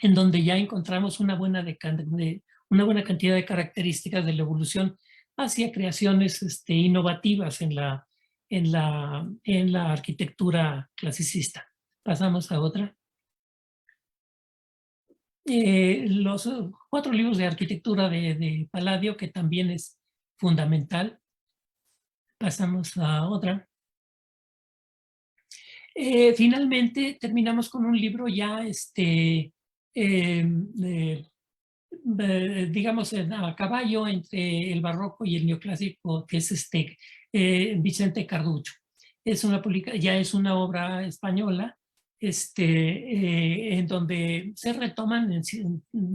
C: en donde ya encontramos una buena cantidad de características de la evolución hacia creaciones innovativas en la arquitectura clasicista. Pasamos a otra. Los 4 libros de arquitectura de Palladio, que también es fundamental. Pasamos a otra. Finalmente terminamos con un libro ya digamos a caballo entre el barroco y el neoclásico, que es Vicente Carducho. Ya es una obra española en donde se retoman en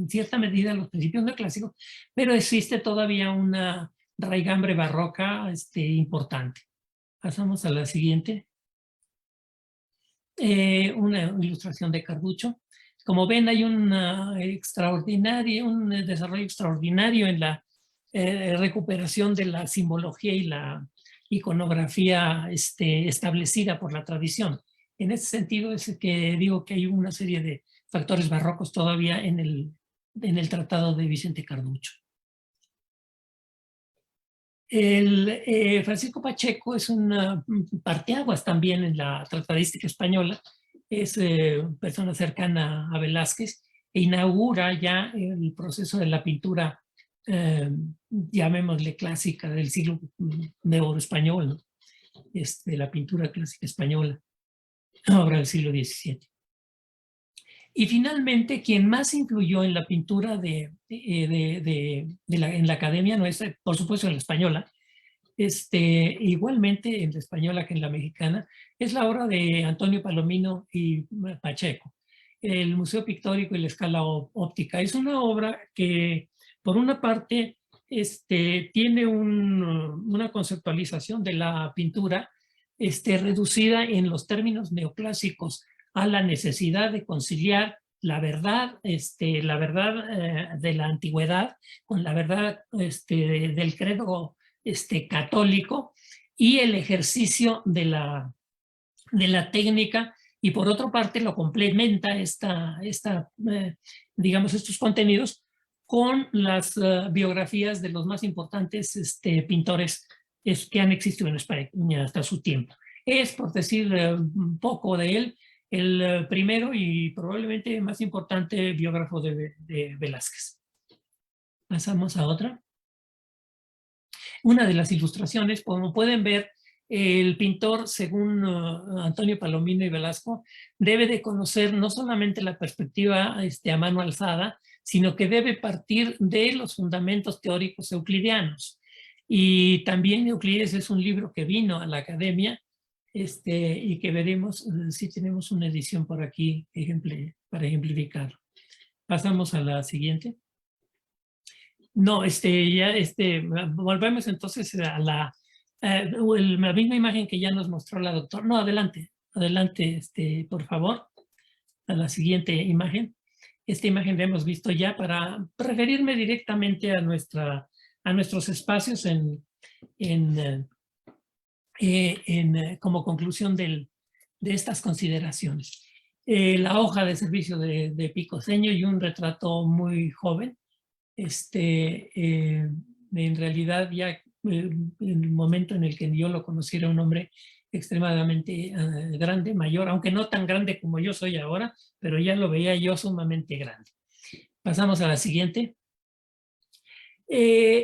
C: cierta medida los principios neoclásicos, pero existe todavía una raigambre barroca importante. Pasamos a la siguiente. Una ilustración de Carducho. Como ven, hay un desarrollo extraordinario en la recuperación de la simbología y la iconografía establecida por la tradición. En ese sentido es que digo que hay una serie de factores barrocos todavía en el tratado de Vicente Carducho. Francisco Pacheco es una parteaguas también en la tratadística española, es persona cercana a Velázquez e inaugura ya el proceso de la pintura, llamémosle clásica del siglo de oro español, ¿no? La pintura clásica española, obra del siglo XVII. Y finalmente, quien más influyó en la pintura en la academia nuestra, por supuesto en la española, igualmente en la española que en la mexicana, es la obra de Antonio Palomino y Pacheco, el Museo Pictórico y la Escala Óptica. Es una obra que, por una parte, tiene una conceptualización de la pintura reducida en los términos neoclásicos a la necesidad de conciliar la verdad de la antigüedad con la verdad del credo católico y el ejercicio de la técnica, y por otra parte lo complementa digamos, estos contenidos con las biografías de los más importantes pintores que han existido en España hasta su tiempo. Es, por decir un poco de él, el primero y probablemente más importante biógrafo de Velázquez. Pasamos a otra. Una de las ilustraciones, como pueden ver, el pintor, según Antonio Palomino y Velasco, debe de conocer no solamente la perspectiva a mano alzada, sino que debe partir de los fundamentos teóricos euclidianos. Y también Euclides es un libro que vino a la academia y que veremos si tenemos una edición por aquí para ejemplificar. Pasamos a la siguiente. No, volvemos entonces a la misma imagen que ya nos mostró la doctora. No, adelante, por favor, a la siguiente imagen. Esta imagen la hemos visto ya para referirme directamente a nuestros espacios como conclusión de estas consideraciones. La hoja de servicio de Picoseño y un retrato muy joven, En realidad ya en el momento en el que yo lo conocí era un hombre extremadamente grande, mayor, aunque no tan grande como yo soy ahora, pero ya lo veía yo sumamente grande. Pasamos a la siguiente.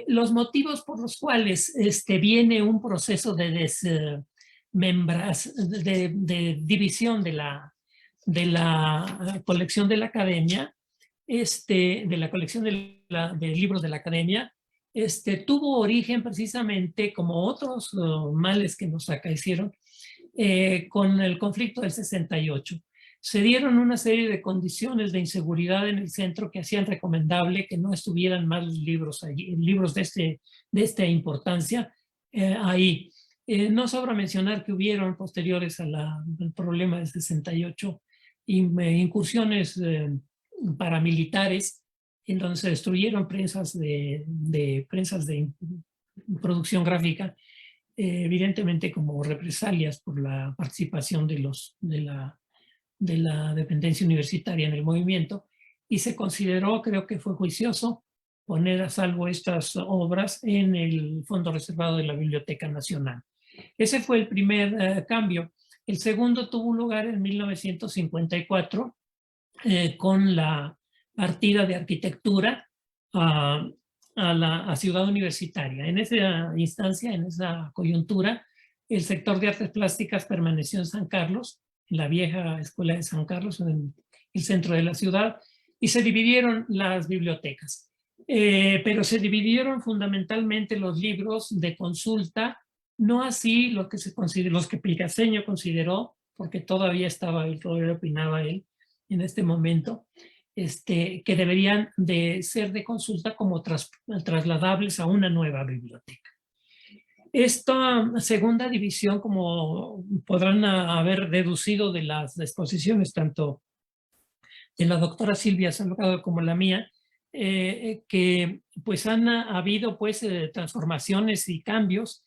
C: Los motivos por los cuales viene un proceso de división de la colección de la academia, de la colección de libros de la academia, tuvo origen precisamente, como otros males que nos acaecieron, con el conflicto del 68. Se dieron una serie de condiciones de inseguridad en el centro que hacían recomendable que no estuvieran más libros allí, libros de esta importancia ahí. No sobra mencionar que hubieron posteriores al problema del 68 incursiones paramilitares en donde se destruyeron prensas de producción gráfica, evidentemente como represalias por la participación de la dependencia universitaria en el movimiento, y se consideró, creo que fue juicioso, poner a salvo estas obras en el fondo reservado de la Biblioteca Nacional. Ese fue el primer cambio. El segundo tuvo lugar en 1954 con la partida de arquitectura a Ciudad Universitaria. En esa instancia, en esa coyuntura, el sector de artes plásticas permaneció en San Carlos, en la vieja escuela de San Carlos, en el centro de la ciudad, y se dividieron las bibliotecas. Pero se dividieron fundamentalmente los libros de consulta, no así los que Picaseño consideró, porque todavía estaba, y todavía opinaba él en este momento, que deberían de ser de consulta como trasladables a una nueva biblioteca. Esta segunda división, como podrán haber deducido de las exposiciones tanto de la doctora Silvia Salgado como la mía, que pues han habido pues transformaciones y cambios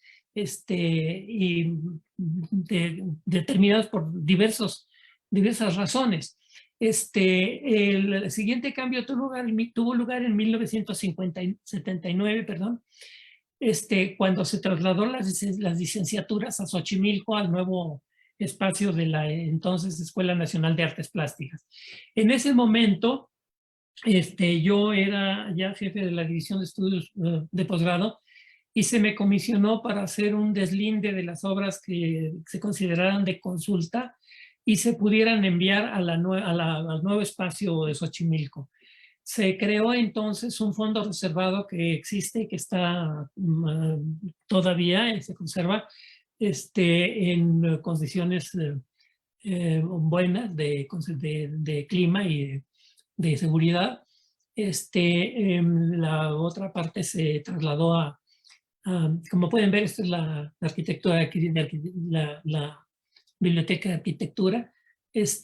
C: determinados por diversas razones. El siguiente cambio tuvo lugar en 1979, perdón, cuando se trasladó las licenciaturas a Xochimilco, al nuevo espacio de la entonces Escuela Nacional de Artes Plásticas. En ese momento, yo era ya jefe de la División de Estudios de Posgrado, y se me comisionó para hacer un deslinde de las obras que se consideraran de consulta y se pudieran enviar al nuevo espacio de Xochimilco. Se creó entonces un fondo reservado que existe, que está todavía, se conserva en condiciones buenas de clima y de seguridad. La otra parte se trasladó como pueden ver, esta es la arquitectura, la biblioteca de arquitectura.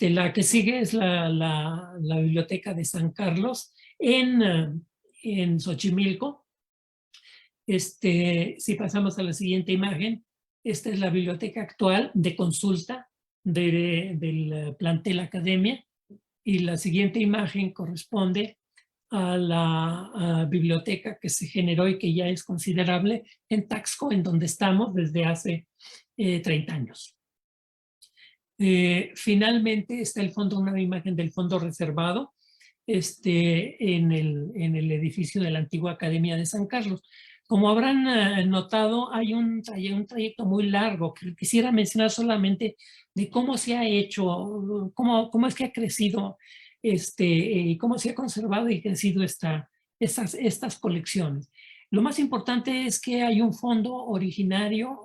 C: La que sigue es la biblioteca de San Carlos en Xochimilco. Si pasamos a la siguiente imagen, esta es la biblioteca actual de consulta del plantel academia, y la siguiente imagen corresponde a la biblioteca que se generó y que ya es considerable en Taxco, en donde estamos desde hace 30 años. Finalmente está el fondo, una imagen del fondo reservado en el edificio de la antigua Academia de San Carlos. Como habrán notado, hay un trayecto muy largo que quisiera mencionar solamente de cómo se ha hecho, cómo es que ha crecido, cómo se ha conservado y crecido estas colecciones. Lo más importante es que hay un fondo originario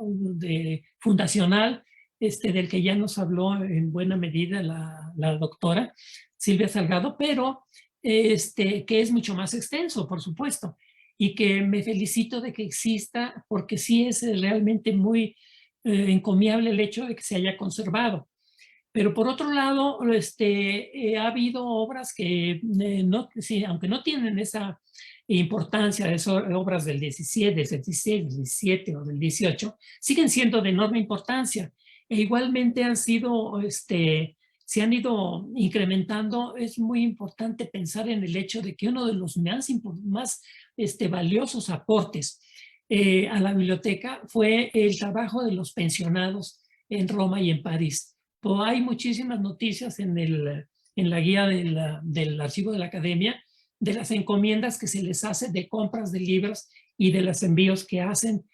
C: fundacional, del que ya nos habló en buena medida la doctora Silvia Salgado, pero que es mucho más extenso, por supuesto, y que me felicito de que exista, porque sí es realmente muy encomiable el hecho de que se haya conservado. Pero por otro lado, ha habido obras que, aunque no tienen esa importancia, de obras del 17, del 16, del 17 o del 18, siguen siendo de enorme importancia. E igualmente han sido se han ido incrementando, es muy importante pensar en el hecho de que uno de los más valiosos aportes a la biblioteca fue el trabajo de los pensionados en Roma y en París. Pues hay muchísimas noticias en la guía del archivo de la academia de las encomiendas que se les hace de compras de libros y de los envíos que hacen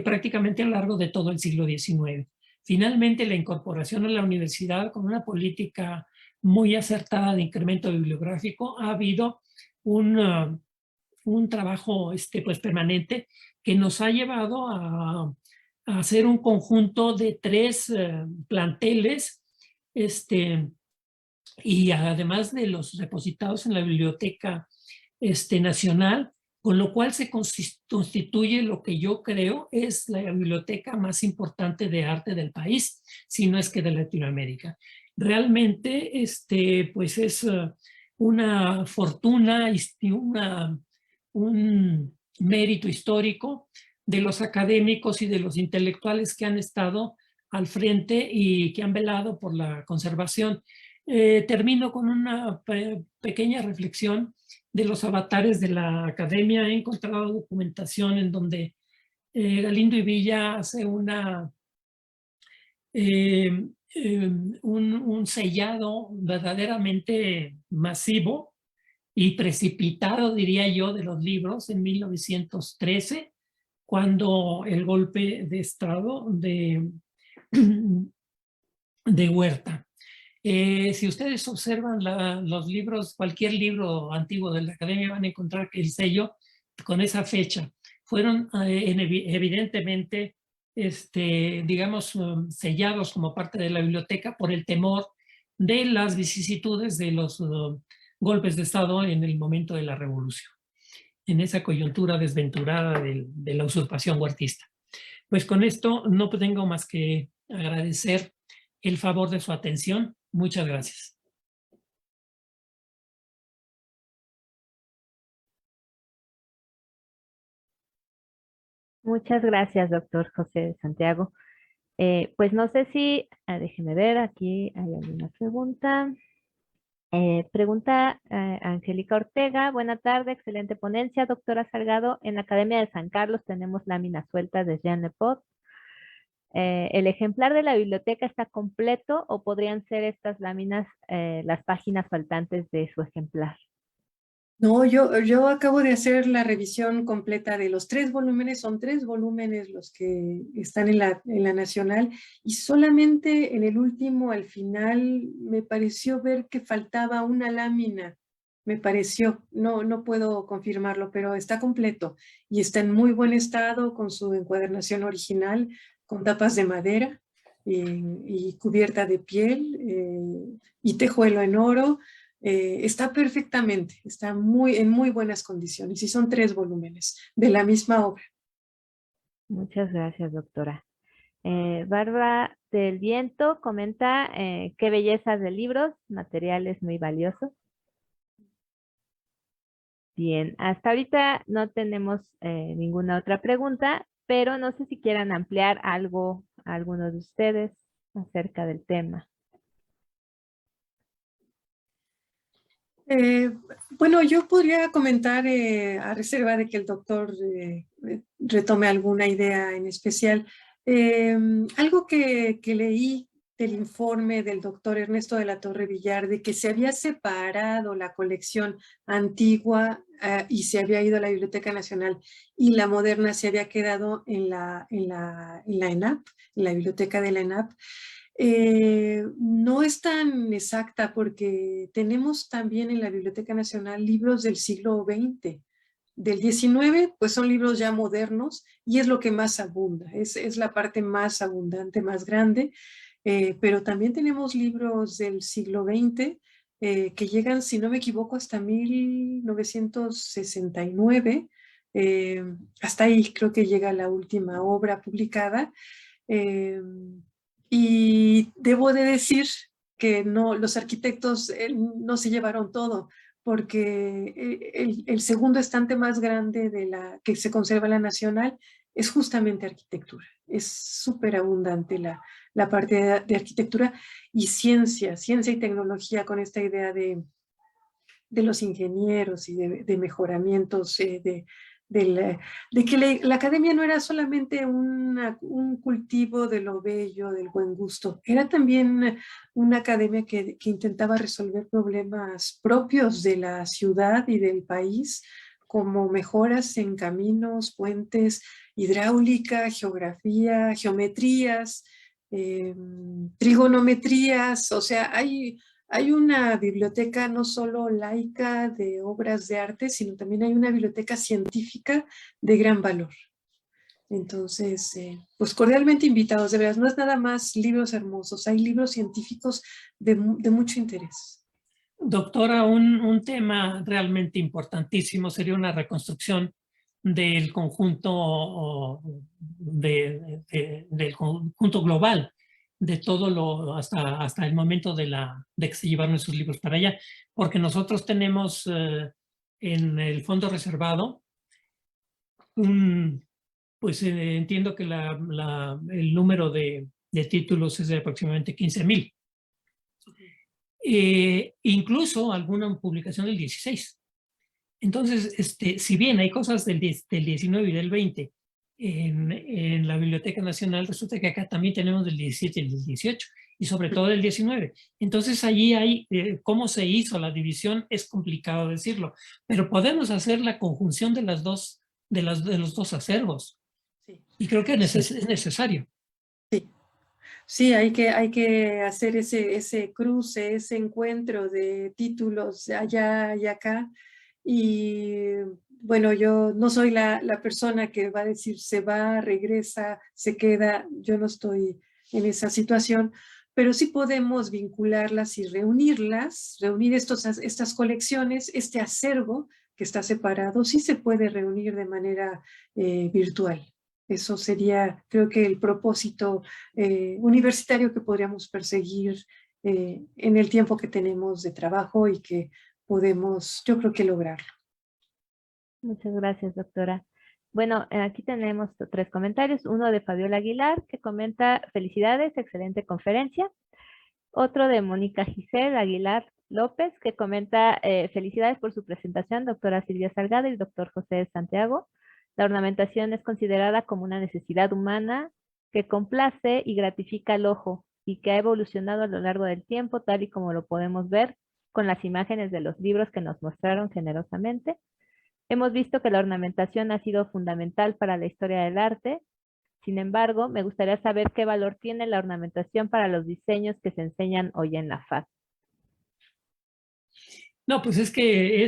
C: prácticamente a lo largo de todo el siglo XIX. Finalmente, la incorporación a la universidad con una política muy acertada de incremento bibliográfico ha habido un trabajo pues, permanente que nos ha llevado a hacer un conjunto de 3 planteles y además de los depositados en la Biblioteca Nacional, con lo cual se constituye lo que yo creo es la biblioteca más importante de arte del país, si no es que de Latinoamérica. Realmente, pues es una fortuna y un mérito histórico de los académicos y de los intelectuales que han estado al frente y que han velado por la conservación. Termino con una pequeña reflexión de los avatares de la academia. He encontrado documentación en donde Galindo y Villa hace un sellado verdaderamente masivo y precipitado, diría yo, de los libros en 1913, cuando el golpe de Estado de Huerta. Si ustedes observan los libros, cualquier libro antiguo de la academia, van a encontrar que el sello con esa fecha fueron evidentemente, digamos, sellados como parte de la biblioteca por el temor de las vicisitudes de los golpes de Estado en el momento de la revolución, en esa coyuntura desventurada de la usurpación huertista. Pues con esto no tengo más que agradecer el favor de su atención. Muchas gracias.
A: Muchas gracias, doctor José de Santiago. Pues no sé si, déjeme ver, aquí hay alguna pregunta. Pregunta Angélica Ortega. Buena tarde, excelente ponencia, doctora Salgado. En la Academia de San Carlos tenemos láminas sueltas de Jean Lepot. ¿El ejemplar de la biblioteca está completo o podrían ser estas láminas las páginas faltantes de su ejemplar?
B: No, yo acabo de hacer la revisión completa de los 3 volúmenes, son 3 volúmenes los que están en la Nacional, y solamente en el último, al final, me pareció ver que faltaba una lámina, me pareció, no puedo confirmarlo, pero está completo y está en muy buen estado con su encuadernación original, con tapas de madera y cubierta de piel y tejuelo en oro. Está perfectamente, está en muy buenas condiciones y son 3 volúmenes de la misma obra.
A: Muchas gracias, doctora. Bárbara del Viento comenta qué bellezas de libros, materiales muy valiosos. Bien, hasta ahorita no tenemos ninguna otra pregunta, pero no sé si quieran ampliar algo a algunos de ustedes acerca del tema.
B: Bueno, yo podría comentar a reserva de que el doctor retome alguna idea en especial. Algo que leí del informe del doctor Ernesto de la Torre Villar, de que se había separado la colección antigua y se había ido a la Biblioteca Nacional, y la moderna se había quedado en la ENAP, en la biblioteca de la ENAP. No es tan exacta, porque tenemos también en la Biblioteca Nacional libros del siglo XX. Del XIX, pues son libros ya modernos y es lo que más abunda, es la parte más abundante, más grande, pero también tenemos libros del siglo XX que llegan, si no me equivoco, hasta 1969. Hasta ahí creo que llega la última obra publicada. Y debo de decir que no, los arquitectos no se llevaron todo, porque el segundo estante más grande que se conserva en la Nacional es justamente arquitectura. Es súper abundante la parte de arquitectura y ciencia y tecnología, con esta idea de los ingenieros y de mejoramientos, de que la academia no era solamente un cultivo de lo bello, del buen gusto, era también una academia que intentaba resolver problemas propios de la ciudad y del país, como mejoras en caminos, puentes, hidráulica, geografía, geometrías, trigonometrías. O sea, hay una biblioteca no solo laica de obras de arte, sino también hay una biblioteca científica de gran valor. Entonces, pues cordialmente invitados, de verdad, no es nada más libros hermosos, hay libros científicos de mucho interés.
C: Doctora, un tema realmente importantísimo sería una reconstrucción del conjunto, del conjunto global, de todo lo, hasta el momento de que se llevaron esos libros para allá, porque nosotros tenemos en el fondo reservado pues entiendo que el número de títulos es de aproximadamente 15,000. Incluso alguna publicación del 16. Entonces, si bien hay cosas del 19 y del 20 en la Biblioteca Nacional, resulta que acá también tenemos del 17 y del 18, y sobre todo del 19. Entonces allí hay, cómo se hizo la división es complicado decirlo, pero podemos hacer la conjunción de los dos acervos. Sí. Y creo que es necesario.
B: Sí. Sí, hay que hacer ese cruce, ese encuentro de títulos allá y acá. Y bueno, yo no soy la persona que va a decir se va, regresa, se queda. Yo no estoy en esa situación, pero sí podemos vincularlas y reunirlas, reunir estas colecciones, este acervo que está separado, sí se puede reunir de manera virtual. Eso sería, creo que, el propósito universitario que podríamos perseguir en el tiempo que tenemos de trabajo y que podemos, yo creo que lograrlo.
A: Muchas gracias, doctora. Bueno, aquí tenemos 3 comentarios. Uno de Fabiola Aguilar, que comenta: felicidades, excelente conferencia. Otro de Mónica Giselle Aguilar López, que comenta: felicidades por su presentación, doctora Silvia Salgado y doctor José de Santiago. La ornamentación es considerada como una necesidad humana que complace y gratifica al ojo y que ha evolucionado a lo largo del tiempo, tal y como lo podemos ver con las imágenes de los libros que nos mostraron generosamente. Hemos visto que la ornamentación ha sido fundamental para la historia del arte. Sin embargo, me gustaría saber qué valor tiene la ornamentación para los diseños que se enseñan hoy en la FAD.
C: No, pues es que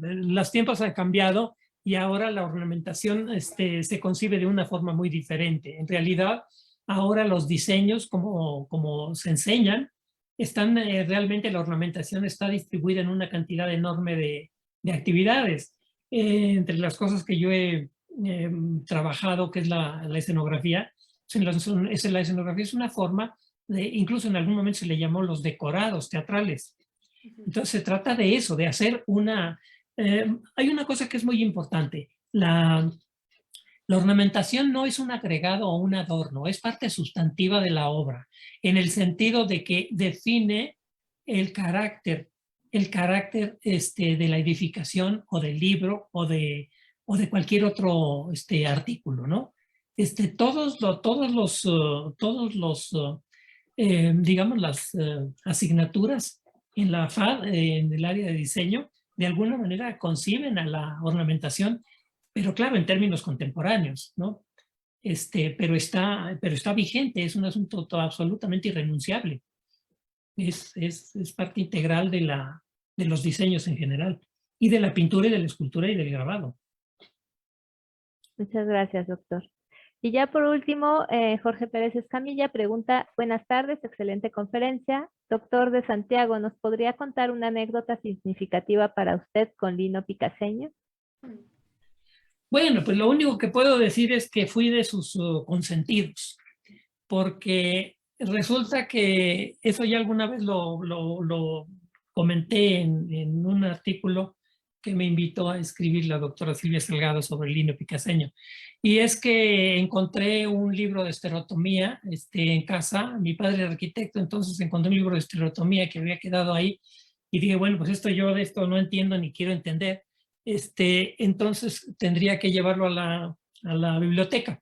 C: los tiempos han cambiado y ahora la ornamentación se concibe de una forma muy diferente. En realidad, ahora los diseños, como se enseñan, realmente la ornamentación está distribuida en una cantidad enorme de actividades. Entre las cosas que yo he trabajado, que es la escenografía, la escenografía es una forma incluso en algún momento se le llamó los decorados teatrales. Entonces se trata de eso, de hacer hay una cosa que es muy importante. La ornamentación no es un agregado o un adorno, es parte sustantiva de la obra, en el sentido de que define el carácter de la edificación o del libro o de cualquier otro artículo, ¿no? Todos los digamos, las asignaturas en la FAD, en el área de diseño, de alguna manera conciben a la ornamentación, pero claro, en términos contemporáneos, ¿no? Pero está vigente, es un asunto absolutamente irrenunciable. Es parte integral de los diseños en general, y de la pintura y de la escultura y del grabado.
A: Muchas gracias, doctor. Y ya por último, Jorge Pérez Escamilla pregunta: buenas tardes, excelente conferencia. Doctor de Santiago, ¿nos podría contar una anécdota significativa para usted con lino picaseño?
C: Bueno, pues lo único que puedo decir es que fui de sus consentidos, porque resulta que eso ya alguna vez lo comenté en un artículo que me invitó a escribir la doctora Silvia Salgado sobre el linio picaseño. Y es que encontré un libro de estereotomía en casa. Mi padre era arquitecto, entonces encontré un libro de estereotomía que había quedado ahí. Y dije, bueno, pues yo de esto no entiendo ni quiero entender. Entonces tendría que llevarlo a la biblioteca.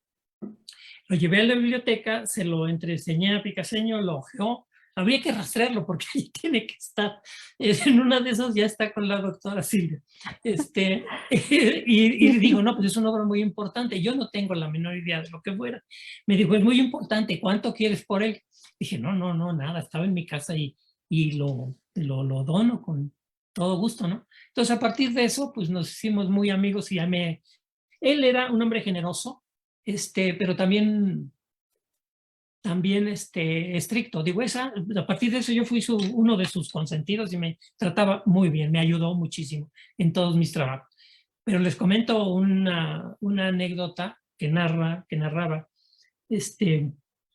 C: Lo llevé a la biblioteca, se lo entreseñé a Picaseño, lo ojeó. Habría que rastrearlo porque ahí tiene que estar. En una de esas ya está con la doctora Silvia. Y digo, no, pues es una obra muy importante. Yo no tengo la menor idea de lo que fuera. Me dijo, es muy importante. ¿Cuánto quieres por él? Dije, no, nada. Estaba en mi casa y lo dono con todo gusto, ¿no? Entonces, a partir de eso, pues nos hicimos muy amigos y él era un hombre generoso, pero también estricto. Digo, a partir de eso yo fui uno de sus consentidos y me trataba muy bien, me ayudó muchísimo en todos mis trabajos. Pero les comento una anécdota que narraba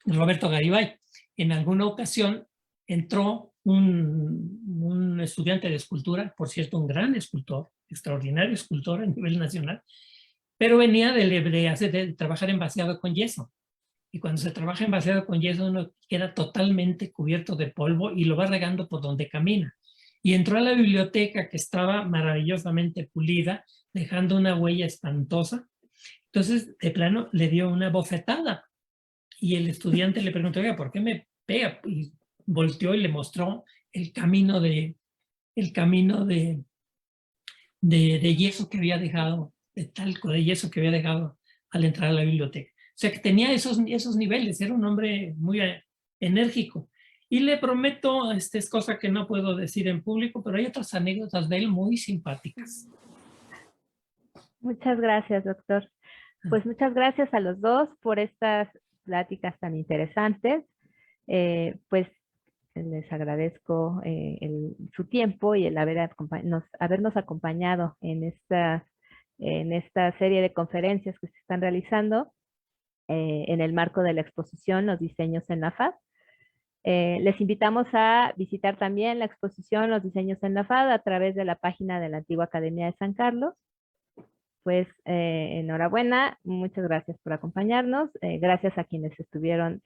C: Roberto Garibay. En alguna ocasión entró un estudiante de escultura, por cierto, un gran escultor, extraordinario escultor a nivel nacional, pero venía de trabajar en vaciado con yeso. Y cuando se trabaja en vaciado con yeso, uno queda totalmente cubierto de polvo y lo va regando por donde camina. Y entró a la biblioteca, que estaba maravillosamente pulida, dejando una huella espantosa. Entonces, de plano, le dio una bofetada. Y el estudiante le preguntó, oiga, ¿por qué me pega? Y volteó y le mostró el camino de yeso que había dejado, de talco de yeso que había dejado al entrar a la biblioteca. O sea que tenía esos niveles, era un hombre muy enérgico. Y le prometo, es cosa que no puedo decir en público, pero hay otras anécdotas de él muy simpáticas.
A: Muchas gracias, doctor. Pues muchas gracias a los dos por estas pláticas tan interesantes. Pues les agradezco su tiempo y el habernos acompañado en esta serie de conferencias que se están realizando en el marco de la exposición Los diseños en la FAD. Les invitamos a visitar también la exposición Los diseños en la FAD a través de la página de la Antigua Academia de San Carlos. Pues enhorabuena, muchas gracias por acompañarnos, gracias a quienes estuvieron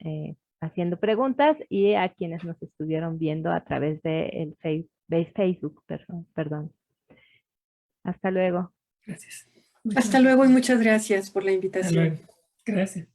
A: haciendo preguntas y a quienes nos estuvieron viendo a través de Facebook. Perdón. Hasta luego.
C: Gracias.
B: Hasta luego y muchas gracias por la invitación.
C: Hasta luego. Gracias.